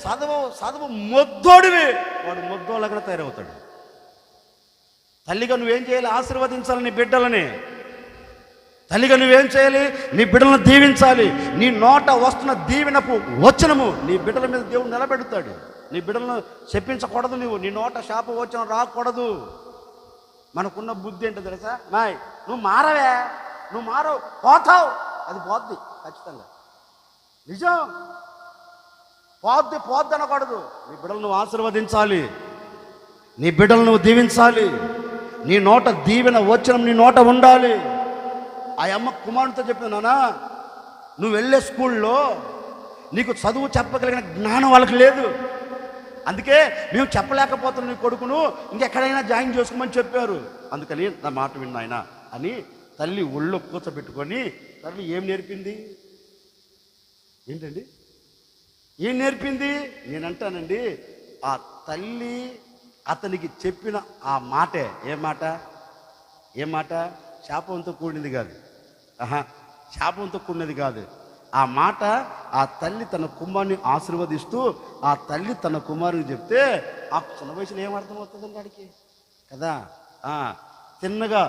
చదవు మొద్దోడివి, వాడు మొద్దోళ్ళగా తయారవుతాడు. తల్లిగా నువ్వేం చేయాలి? ఆశీర్వదించాలి నీ బిడ్డలని. తల్లిగా నువ్వేం చేయాలి? నీ బిడ్డలను దీవించాలి. నీ నోట వస్తున్న దీవెనపు వచనము నీ బిడ్డల మీద దేవుడు నిలబెడతాడు. నీ బిడ్డలను చెప్పించకూడదు. నీ నోట శాప వచనం రాకూడదు. మనకున్న బుద్ధి ఏంటో తెలుసా? నువ్వు మారవు, పోతావు. అది పోద్ది ఖచ్చితంగా, నిజం. పోద్ది అనకూడదు. నీ బిడ్డలు నువ్వు ఆశీర్వదించాలి, నీ బిడ్డలు నువ్వు దీవించాలి. నీ నోట దీవెన వచనం నీ నోట ఉండాలి. ఆ అమ్మ కుమారునితో చెప్పింది, నాన్న నువ్వు వెళ్ళే స్కూల్లో నీకు చదువు చెప్పగలిగిన జ్ఞానం వాళ్ళకి లేదు, అందుకే మేము చెప్పలేకపోతున్నాం నీ కొడుకును, ఇంకెక్కడైనా జాయిన్ చేసుకోమని చెప్పారు. అందుకని నా మాట విన్నాయన అని తల్లి ఒళ్ళో కూర్చోబెట్టుకొని తల్లి ఏం నేర్పింది? ఏంటండి ఏం నేర్పింది? నేనంటానండి, ఆ తల్లి అతనికి చెప్పిన ఆ మాటే ఏం మాట? శాపంతో కూడినది కాదు. శాపంతో కూడినది కాదు. ఆ మాట ఆ తల్లి తన కుమారుని ఆశీర్వదిస్తూ ఆ తల్లి తన కుమారుని చెప్తే ఆ చిన్న వయసులో ఏమర్థమవుతుందండి వాడికి కదా. తిన్నగా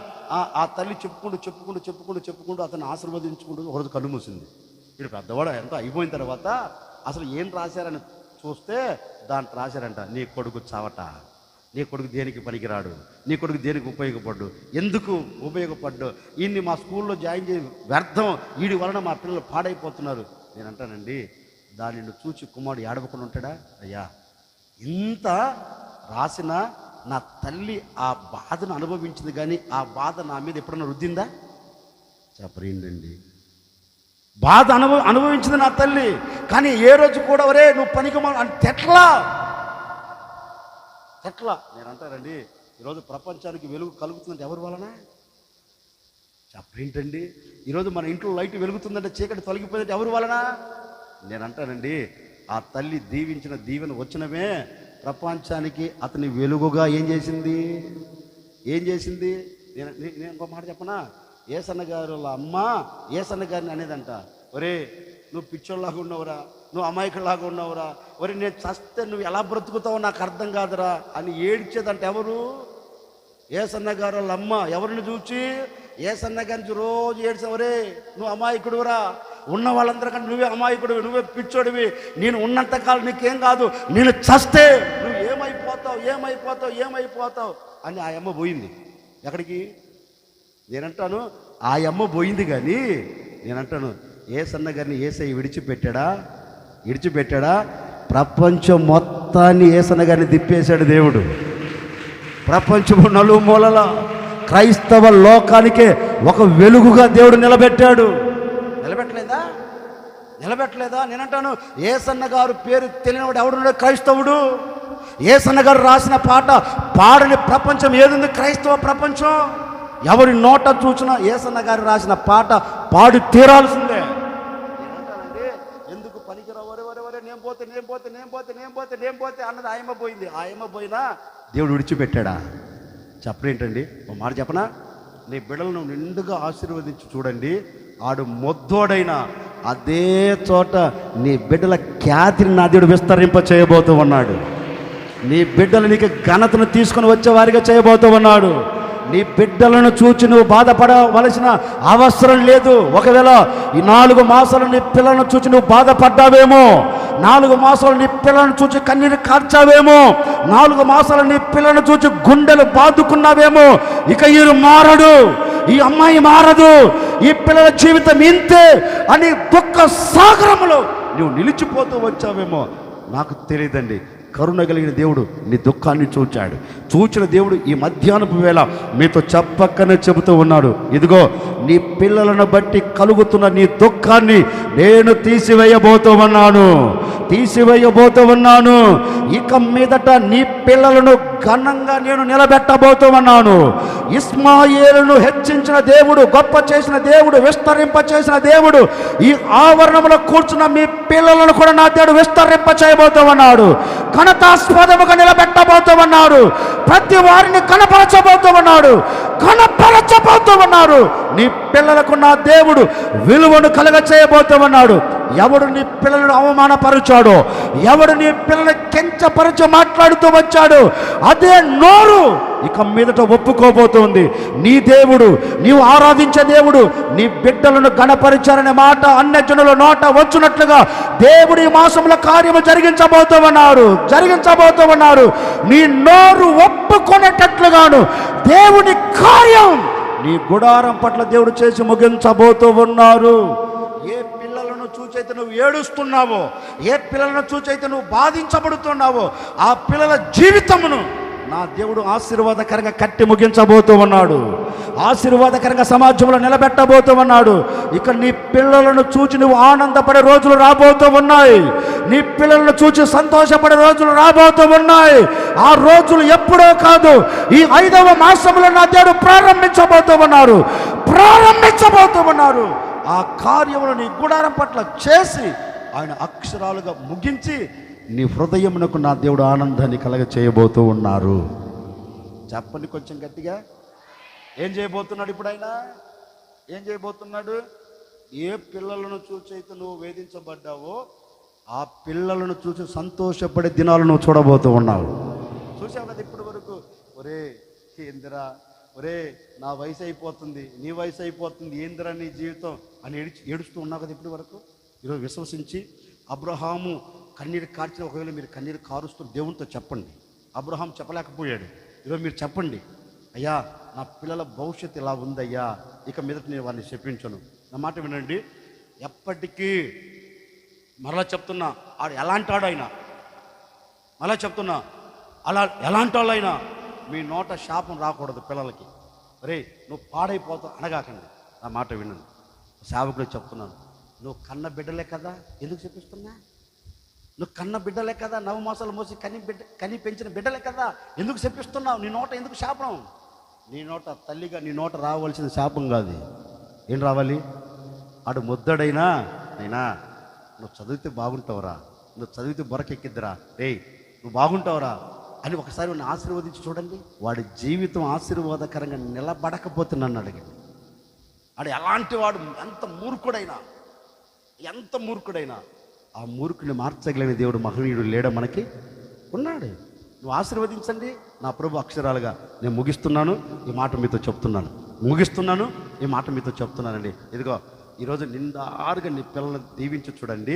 ఆ తల్లి చెప్పుకుంటూ అతన్ని ఆశీర్వదించుకుంటూ ఒకరోజు కన్ను మూసింది. వీడు పెద్దవాడు ఎంత అయిపోయిన తర్వాత అసలు ఏం రాశారని చూస్తే దాంట్లో రాశారంట, నీ కొడుకు చావట, నీ కొడుకు దేనికి పనికిరాడు, నీ కొడుకు దేనికి ఉపయోగపడ్డు, ఎందుకు ఉపయోగపడ్డు, ఈయన్ని మా స్కూల్లో జాయిన్ చేసి వ్యర్థం, వీడి వలన మా పిల్లలు పాడైపోతున్నారు. నేను అంటానండి, దానిని చూచి కుమారుడు ఏడవకుండా ఉంటాడా? అయ్యా ఇంత రాసిన నా తల్లి ఆ బాధను అనుభవించింది, కానీ ఆ బాధ నా మీద ఎప్పుడన్నా రుద్దిందా? చెప్పరేంటండి, బాధ అనుభవించింది నా తల్లి, కానీ ఏ రోజు కూడా ఒరే నువ్వు పనికి అంటే ఎట్లా నేను అంటారండి. ఈరోజు ప్రపంచానికి వెలుగు కలుగుతుందంటే ఎవరి వలన ఏంటండి ఈరోజు మన ఇంట్లో లైట్ వెలుగుతుందంటే చీకటి తొలగిపోయిందంటే ఎవరి వలన? నేను అంటానండి, ఆ తల్లి దీవించిన దీవెన వచ్చినమే ప్రపంచానికి అతని వెలుగుగా ఏం చేసింది? నేను ఇంకో మాట చెప్పనా? ఏసన్న గారు వాళ్ళ అమ్మ ఏసన్న గారిని అనేదంట, ఒరే నువ్వు పిచ్చోళ్ళలాగా ఉన్నావురా, నువ్వు అమాయకులాగా ఉన్నావురా, ఒరే నేను చస్తే నువ్వు ఎలా బ్రతుకుతావో నాకు అర్థం కాదురా అని ఏడ్చేదంట. ఎవరు? ఏసన్న గారు వాళ్ళ అమ్మ. ఎవరిని చూచి? ఏసన్న గారిని రోజు ఏడ్చిన, ఒరే నువ్వు అమాయకుడురా, ఉన్న వాళ్ళందరికంటే నువ్వే అమాయకుడివి, నువ్వే పిచ్చోడివి, నేను ఉన్నంతకాలం నీకేం కాదు, నేను చస్తే నువ్వు ఏమైపోతావు అని ఆ అమ్మ పోయింది. ఎక్కడికి? నేనంటాను ఆ అమ్మ పోయింది, కానీ నేనంటాను ఏసన్న గారిని ఏసై విడిచిపెట్టాడా? ప్రపంచం మొత్తాన్ని ఏసన్న గారిని తిప్పేశాడు దేవుడు. ప్రపంచము నలుమూలల క్రైస్తవ లోకానికే ఒక వెలుగుగా దేవుడు నిలబెట్టాడు. నిలబెట్టలేదా? నేనంటాను ఏసన్న గారు పేరు తెలియనివాడు ఎవడున్నాడు? క్రైస్తవుడు. ఏసన్న గారు రాసిన పాట పాడని ప్రపంచం ఏదుంది? క్రైస్తవ ప్రపంచం. ఎవరి నోట చూసినా ఏసన్న గారు రాసిన పాట పాడి తీరాల్సిందే. నేనంటానండి, ఎందుకు పనికిరావు, వరే నేను పోతే అన్నది ఆయమ్మ పోయింది. ఆయమ్మ పోయినా దేవుడు విడిచిపెట్టాడా? చెప్పరేంటండి? ఒక మాట చెప్పనా? నీ బిడ్డలను నిండుగా ఆశీర్వదించి చూడండి, ఆడు మొద్దోడైనా అదే చోట నీ బిడ్డల ఖ్యాతిని నా దేవుడు విస్తరింప చేయబోతూ ఉన్నాడు. నీ బిడ్డలు నీకు ఘనతను తీసుకుని వచ్చేవారిగా చేయబోతూ ఉన్నాడు. నీ బిడ్డలను చూచి నువ్వు బాధపడవలసిన అవసరం లేదు. ఒకవేళ ఈ 4 మాసాలు నీ పిల్లలను చూచి నువ్వు బాధపడ్డావేమో, 4 మాసాలు నీ పిల్లలను చూచి కన్నీరు కార్చావేమో, 4 మాసాలు నీ పిల్లలను చూచి గుండెలు బాదుకున్నావేమో, ఇక ఈయన మారడు, ఈ అమ్మాయి మారదు, ఈ పిల్లల జీవితం ఇంతే అని దుఃఖ సాగరములో నువ్వు నిలిచిపోతూ వచ్చావేమో నాకు తెలియదండి. కరుణ కలిగిన దేవుడు నీ దుఃఖాన్ని చూచిన దేవుడు ఈ మధ్యాహ్నపు వేళ మీతో చెప్పక్కనే చెబుతూ ఉన్నాడు, ఇదిగో నీ పిల్లలను బట్టి కలుగుతున్న నీ దుఃఖాన్ని నేను తీసివేయబోతూ ఉన్నాను. ఇక మీదట నీ పిల్లలను ఘనంగా నేను నిలబెట్టబోతూ ఉన్నాను. ఇస్మాయేలును హెచ్చించిన దేవుడు, గొప్ప చేసిన దేవుడు, విస్తరింప చేసిన దేవుడు ఈ ఆవరణంలో కూర్చున్న మీ పిల్లలను కూడా నా దేవుడు విస్తరింప చేయబోతూ ఉన్నాడు. ఘనతాస్పదముగా నిలబెట్టబోతూ ఉన్నాడు. ప్రతి వారిని కనపరచబోతూ ఉన్నాడు. నీ పిల్లలకు నా దేవుడు విలువను కలగ చేయబోతూ ఉన్నాడు. ఎవడు నీ పిల్లలను అవమానపరిచాడో, ఎవడు నీ పిల్లలను కించపరిచి మాట్లాడుతూ వచ్చాడో అదే నోరు ఇక మీదట ఒప్పుకోబోతుంది. నీ దేవుడు, నీవు ఆరాధించే దేవుడు నీ బిడ్డలను గణపరిచారనే మాట అన్యజనుల నోట వచ్చినట్లుగా దేవుడు ఈ మాసంలో కార్యము జరిగించబోతూ ఉన్నారు. నీ నోరు ఒప్పుకునేటట్లుగాను దేవుని కార్యం నీ గుడారం పట్ల దేవుడు చేసి ముగించబోతూ ఉన్నారు. ఏ పిల్లలను చూచైతే నువ్వు ఏడుస్తున్నావో, ఏ పిల్లలను చూచైతే నువ్వు బాధించబడుతున్నావో ఆ పిల్లల జీవితమును నా దేవుడు ఆశీర్వాదకరంగా కట్టి ముగించబోతూ ఉన్నాడు. ఆశీర్వాదకరంగా సమాజంలో నిలబెట్టబోతూ ఉన్నాడు. ఇక నీ పిల్లలను చూచి నువ్వు ఆనందపడే రోజులు రాబోతూ ఉన్నాయి. నీ పిల్లలను చూచి సంతోషపడే రోజులు రాబోతూ ఉన్నాయి. ఆ రోజులు ఎప్పుడో కాదు, ఈ 5వ మాసంలో నా దేవుడు ప్రారంభించబోతూ ఉన్నారు. ఆ కార్యమును నీ గుడారం పట్ల చేసి ఆయన అక్షరాలుగా ముగించి నీ హృదయమునకు నా దేవుడు ఆనందాన్ని కలగ చేయబోతూ ఉన్నారు. చెప్పండి కొంచెం గట్టిగా. ఏం చేయబోతున్నాడు ఇప్పుడు ఆయన? ఏం చేయబోతున్నాడు? ఏ పిల్లలను చూచైతే నువ్వు వేధించబడ్డావో ఆ పిల్లలను చూసి సంతోషపడే దినాలు నువ్వు చూడబోతూ ఉన్నావు. చూసావు కదా ఇప్పటి వరకు, ఒరే ఏందిరా, ఒరే నా వయసు అయిపోతుంది, నీ వయసు అయిపోతుంది, ఏందిరా నీ జీవితం అని ఏడుస్తూ ఉన్నావు కదా ఇప్పటి వరకు. ఈరోజు విశ్వసించి అబ్రహాము కన్నీరు కార్చిన, ఒకవేళ మీరు కన్నీరు కారుస్తూ దేవునితో చెప్పండి. అబ్రహాం చెప్పలేకపోయాడు, ఈరోజు మీరు చెప్పండి, అయ్యా నా పిల్లల భవిష్యత్తు ఇలా ఉందయ్యా, ఇక మీదట నేను వారిని చెప్పించను. నా మాట వినండి, ఎప్పటికీ మరలా చెప్తున్నా, ఆడు ఎలాంటి ఆడైనా, మరలా చెప్తున్నా, అలా ఎలాంటి వాళ్ళైనా మీ నోట శాపం రాకూడదు పిల్లలకి. రే నువ్వు పాడైపోతావు అనగాకండి. నా మాట వినండి, సేవకుడు చెప్తున్నాను, నువ్వు కన్న బిడ్డలే కదా, ఎందుకు చెప్పిస్తున్నా? నువ్వు కన్న బిడ్డలే కదా, 9 మాసాలు మోసి కని పెంచిన బిడ్డలే కదా, ఎందుకు చెప్పిస్తున్నావు? నీ నోట ఎందుకు శాపం? నీ నోట తల్లిగా నీ నోట రావాల్సిన శాపం కాదు. ఏం రావాలి? ఆడు ముద్దడైనా అయినా నువ్వు చదివితే బాగుంటావురా, నువ్వు చదివితే బొరకెక్కిద్దిరా, ఏయ్ నువ్వు బాగుంటావురా అని ఒకసారి వాడిని ఆశీర్వదించి చూడండి. వాడి జీవితం ఆశీర్వాదకరంగా నిలబడకపోతే నన్ను అడగండి. ఆడు ఎలాంటి వాడు, ఎంత మూర్ఖుడైనా ఆ మూర్ఖుని మార్చగలిగిన దేవుడు మహనీయుడు లేడా మనకి? ఉన్నాడు. నువ్వు ఆశీర్వదించండి. నా ప్రభు అక్షరాలుగా నేను ముగిస్తున్నాను, ఈ మాట మీతో చెప్తున్నానండి. ఇదిగో ఈరోజు నిండారుగా నీ పిల్లల్ని దీవించి చూడండి.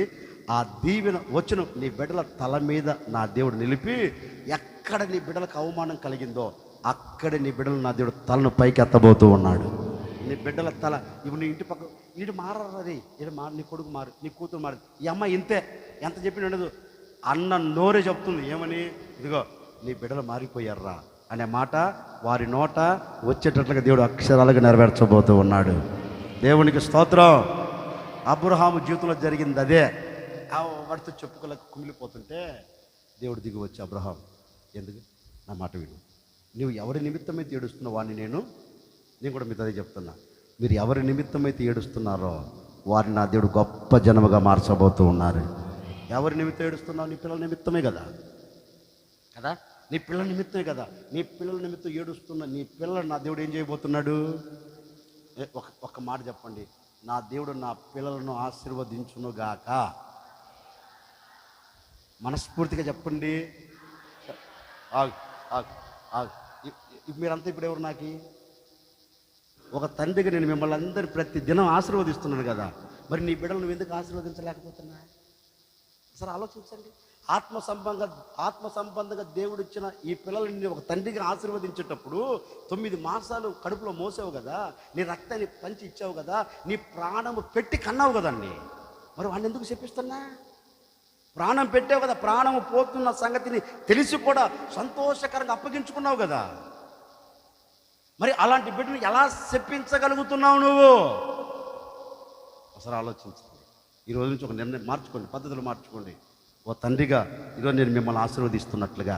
ఆ దీవెన వచ్చిన నీ బిడ్డల తల మీద నా దేవుడు నిలిపి, ఎక్కడ నీ బిడ్డలకు అవమానం కలిగిందో అక్కడ నీ బిడ్డలు నా దేవుడు తలను పైకి ఎత్తబోతూ ఉన్నాడు. నీ బిడ్డల తల ఇప్పుడు నీ ఇంటి పక్క ఈడు మారది, నీ కొడుకు మారు, నీ కూతురు మారు, ఈ అమ్మ ఇంతే, ఎంత చెప్పిన ఉండదు అన్న నోరే చెప్తుంది. ఏమని? ఇదిగో నీ బిడ్డలు మారిపోయారా అనే మాట వారి నోట వచ్చేటట్లుగా దేవుడు అక్షరాలుగా నెరవేర్చబోతూ ఉన్నాడు. దేవునికి స్తోత్రం. అబ్రహాము జీవితంలో జరిగింది అదే. వాడితో చెప్పుకోలేక కుమిలిపోతుంటే దేవుడు దిగి వచ్చి, అబ్రహాం ఎందుకు నా మాట విను, నువ్వు ఎవరి నిమిత్తమైతే ఏడుస్తున్నావు వాడిని నేను కూడా మీతో అదే చెప్తున్నా. మీరు ఎవరి నిమిత్తమైతే ఏడుస్తున్నారో వారిని నా దేవుడు గొప్ప జనముగా మార్చబోతూ ఉన్నారు. ఎవరి నిమిత్తం ఏడుస్తున్నావు? నీ పిల్లల నిమిత్తమే కదా, నీ పిల్లల నిమిత్తమే కదా. నీ పిల్లల నిమిత్తం ఏడుస్తున్న నీ పిల్లలు నా దేవుడు ఏం చేయబోతున్నాడు? ఒక మాట చెప్పండి, నా దేవుడు నా పిల్లలను ఆశీర్వదించునుగాక. మనస్ఫూర్తిగా చెప్పండి. మీరంతా ఇప్పుడు ఎవరు? నాకు ఒక తండ్రిగా నేను మిమ్మల్ని అందరి ప్రతి దినం ఆశీర్వదిస్తున్నాను కదా, మరి నీ బిడ్డలు నువ్వు ఎందుకు ఆశీర్వదించలేకపోతున్నా? సరే ఆలోచించండి. ఆత్మ సంబంధంగా దేవుడు ఇచ్చిన ఈ పిల్లల్ని ఒక తండ్రిగా ఆశీర్వదించేటప్పుడు 9 మాసాలు కడుపులో మోసావు కదా, నీ రక్తాన్ని పంచి ఇచ్చావు కదా, నీ ప్రాణము పెట్టి కన్నావు కదండి, మరి వాడిని ఎందుకు చెప్పిస్తున్నా? ప్రాణం పెట్టావు కదా, ప్రాణము పోతున్న సంగతిని తెలిసి కూడా సంతోషకరంగా అప్పగించుకున్నావు కదా, మరి అలాంటి బిడ్డను ఎలా చెప్పించగలుగుతున్నావు నువ్వు? అసలు ఆలోచించండి. ఈ రోజు నుంచి ఒక నిర్ణయం మార్చుకోండి, పద్ధతులు మార్చుకోండి. ఓ తండ్రిగా ఈరోజు నేను మిమ్మల్ని ఆశీర్వదిస్తున్నట్లుగా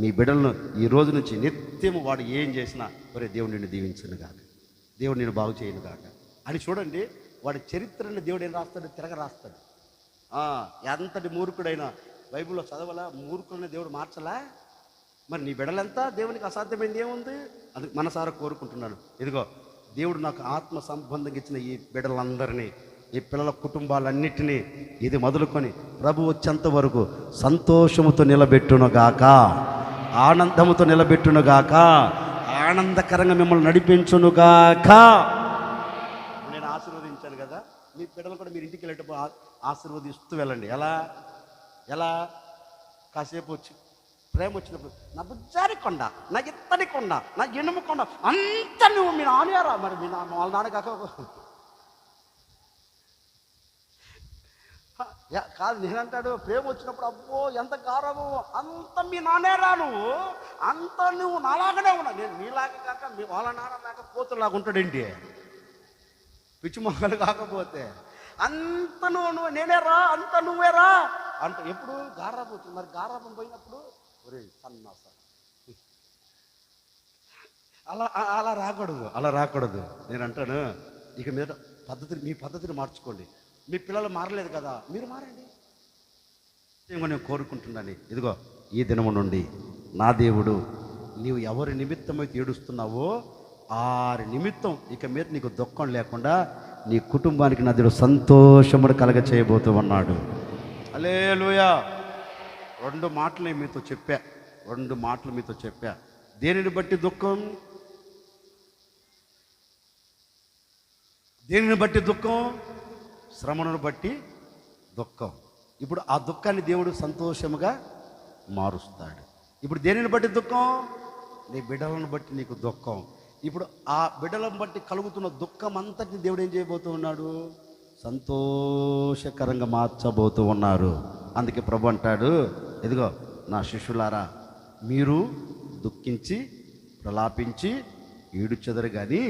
మీ బిడ్డలను ఈ రోజు నుంచి నిత్యము వాడు ఏం చేసినా ఒరే దేవుడు నిన్ను దీవించను కాక, దేవుడు నేను బాగు చేయను కాక అని చూడండి. వాడి చరిత్రని దేవుడు ఏం రాస్తాడు? తిరగ రాస్తాడు. ఎంతటి మూర్ఖుడైనా బైబిల్లో చదవలా, మూర్ఖుడిని దేవుడు మార్చలా. మరి నీ బిడ్డలంతా దేవునికి అసాధ్యమైంది ఏముంది? అది మనసారా కోరుకుంటున్నాను. ఇదిగో దేవుడు నాకు ఆత్మ సంబంధంగా ఇచ్చిన ఈ బిడ్డలందరినీ, ఈ పిల్లల కుటుంబాలన్నిటినీ ఇది మొదలుకొని ప్రభు వచ్చేంత వరకు సంతోషముతో నిలబెట్టునుగాక, ఆనందముతో నిలబెట్టునుగాక, ఆనందకరంగా మిమ్మల్ని నడిపించునుగాక. నేను ఆశీర్వదించాను కదా, మీ బిడ్డలు కూడా మీరు ఇంటికి వెళ్ళేటప్పుడు ఆశీర్వదిస్తూ వెళ్ళండి. ఎలా కాసేపు వచ్చి ప్రేమ వచ్చినప్పుడు నా బుజ్జారి కొండ, నా ఇత్తడి కొండ, నా ఇనుము కొండ అంత నువ్వు మీ నాన్నగారా, మరి మీ వాళ్ళ నాన్న కాక కాదు. నేనంటాడు ప్రేమ వచ్చినప్పుడు అబ్బో ఎంత గారము, అంత మీ నాన్నేరా నువ్వు, అంత నువ్వు నాలాగానే ఉన్నా. నేను నీలాగా కాక మీ వాళ్ళ నాన్న లేక పోతులాగా ఉంటాడేంటి, పిచ్చి మొక్కలు కాకపోతే అంత నువ్వు నేనేరా, అంత నువ్వేరా అంట. ఎప్పుడు గారాబం వచ్చింది, మరి గారాబం పోయినప్పుడు ఒరే సన్నాస అలా రాకూడదు. నేను అంటాను ఇక మీద మీ పద్ధతిని మార్చుకోండి. మీ పిల్లలు మారలేదు కదా, మీరు మారండి. నేను కోరుకుంటున్నాను. ఇదిగో ఈ దినము నుండి నా దేవుడు నీవు ఎవరి నిమిత్తమైతే ఏడుస్తున్నావో ఆరి నిమిత్తం ఇక మీద నీకు దుఃఖం లేకుండా నీ కుటుంబానికి నా దేవుడు సంతోషమును కలగ చేయబోతూ ఉన్నాడు. హల్లెలూయా. 2 మాటలు మీతో చెప్పా. దేనిని బట్టి దుఃఖం? శ్రమను బట్టి దుఃఖం. ఇప్పుడు ఆ దుఃఖాన్ని దేవుడు సంతోషముగా మారుస్తాడు. ఇప్పుడు దేనిని బట్టి దుఃఖం? నీ బిడ్డలను బట్టి నీకు దుఃఖం. ఇప్పుడు ఆ బిడ్డలను బట్టి కలుగుతున్న దుఃఖం అంతటిని దేవుడు ఏం చేయబోతూ ఉన్నాడు? సంతోషకరంగా మార్చబోతూ ఉన్నారు. అందుకే ప్రభు అంటాడు, ఇదిగో నా శిష్యులారా, మీరు దుఃఖించి ప్రలాపించి ఏడుచెదరు కానీ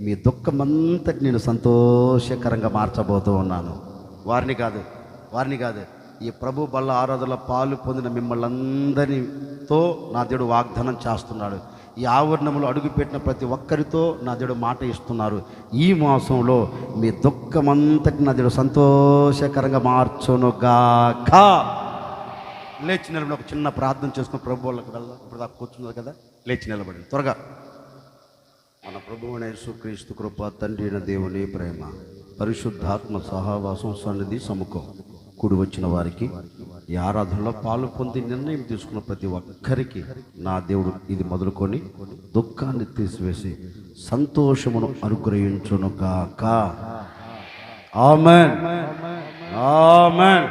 మీ దుఃఖమంతటి నేను సంతోషకరంగా మార్చబోతూ ఉన్నాను. వారిని కాదు ఈ ప్రభు బల్ల ఆరాధనలో పాలు పొందిన మిమ్మల్ని అందరితో నా దేవుడు వాగ్దానం చేస్తున్నాడు. ఈ ఆవరణంలో అడుగుపెట్టిన ప్రతి ఒక్కరితో నా దేవుడు మాట ఇస్తున్నారు. ఈ మాసంలో మీ దుఃఖమంతటి నా దేవుడు సంతోషకరంగా మార్చునుగాక. లేచి నిలబడి ఒక చిన్న ప్రార్థన చేసుకుని ప్రభు వాళ్ళకి వెళ్దాం. ఇప్పుడు దాకా కూర్చున్నది కదా, లేచి నిలబడి త్వరగా. మన ప్రభువైన యేసుక్రీస్తు కృప, తండ్రి అయిన దేవుని ప్రేమ, పరిశుద్ధాత్మ సహవాసం, సన్నిధి సముఖం కూడి వచ్చిన వారికి, ఈ ఆరాధనలో పాలు పొంది నిర్ణయం తీసుకున్న ప్రతి ఒక్కరికి నా దేవుడు ఇది మొదలుకొని దుఃఖాన్ని తీసివేసి సంతోషమును అనుగ్రహించును గాక. ఆమేన్, ఆమేన్.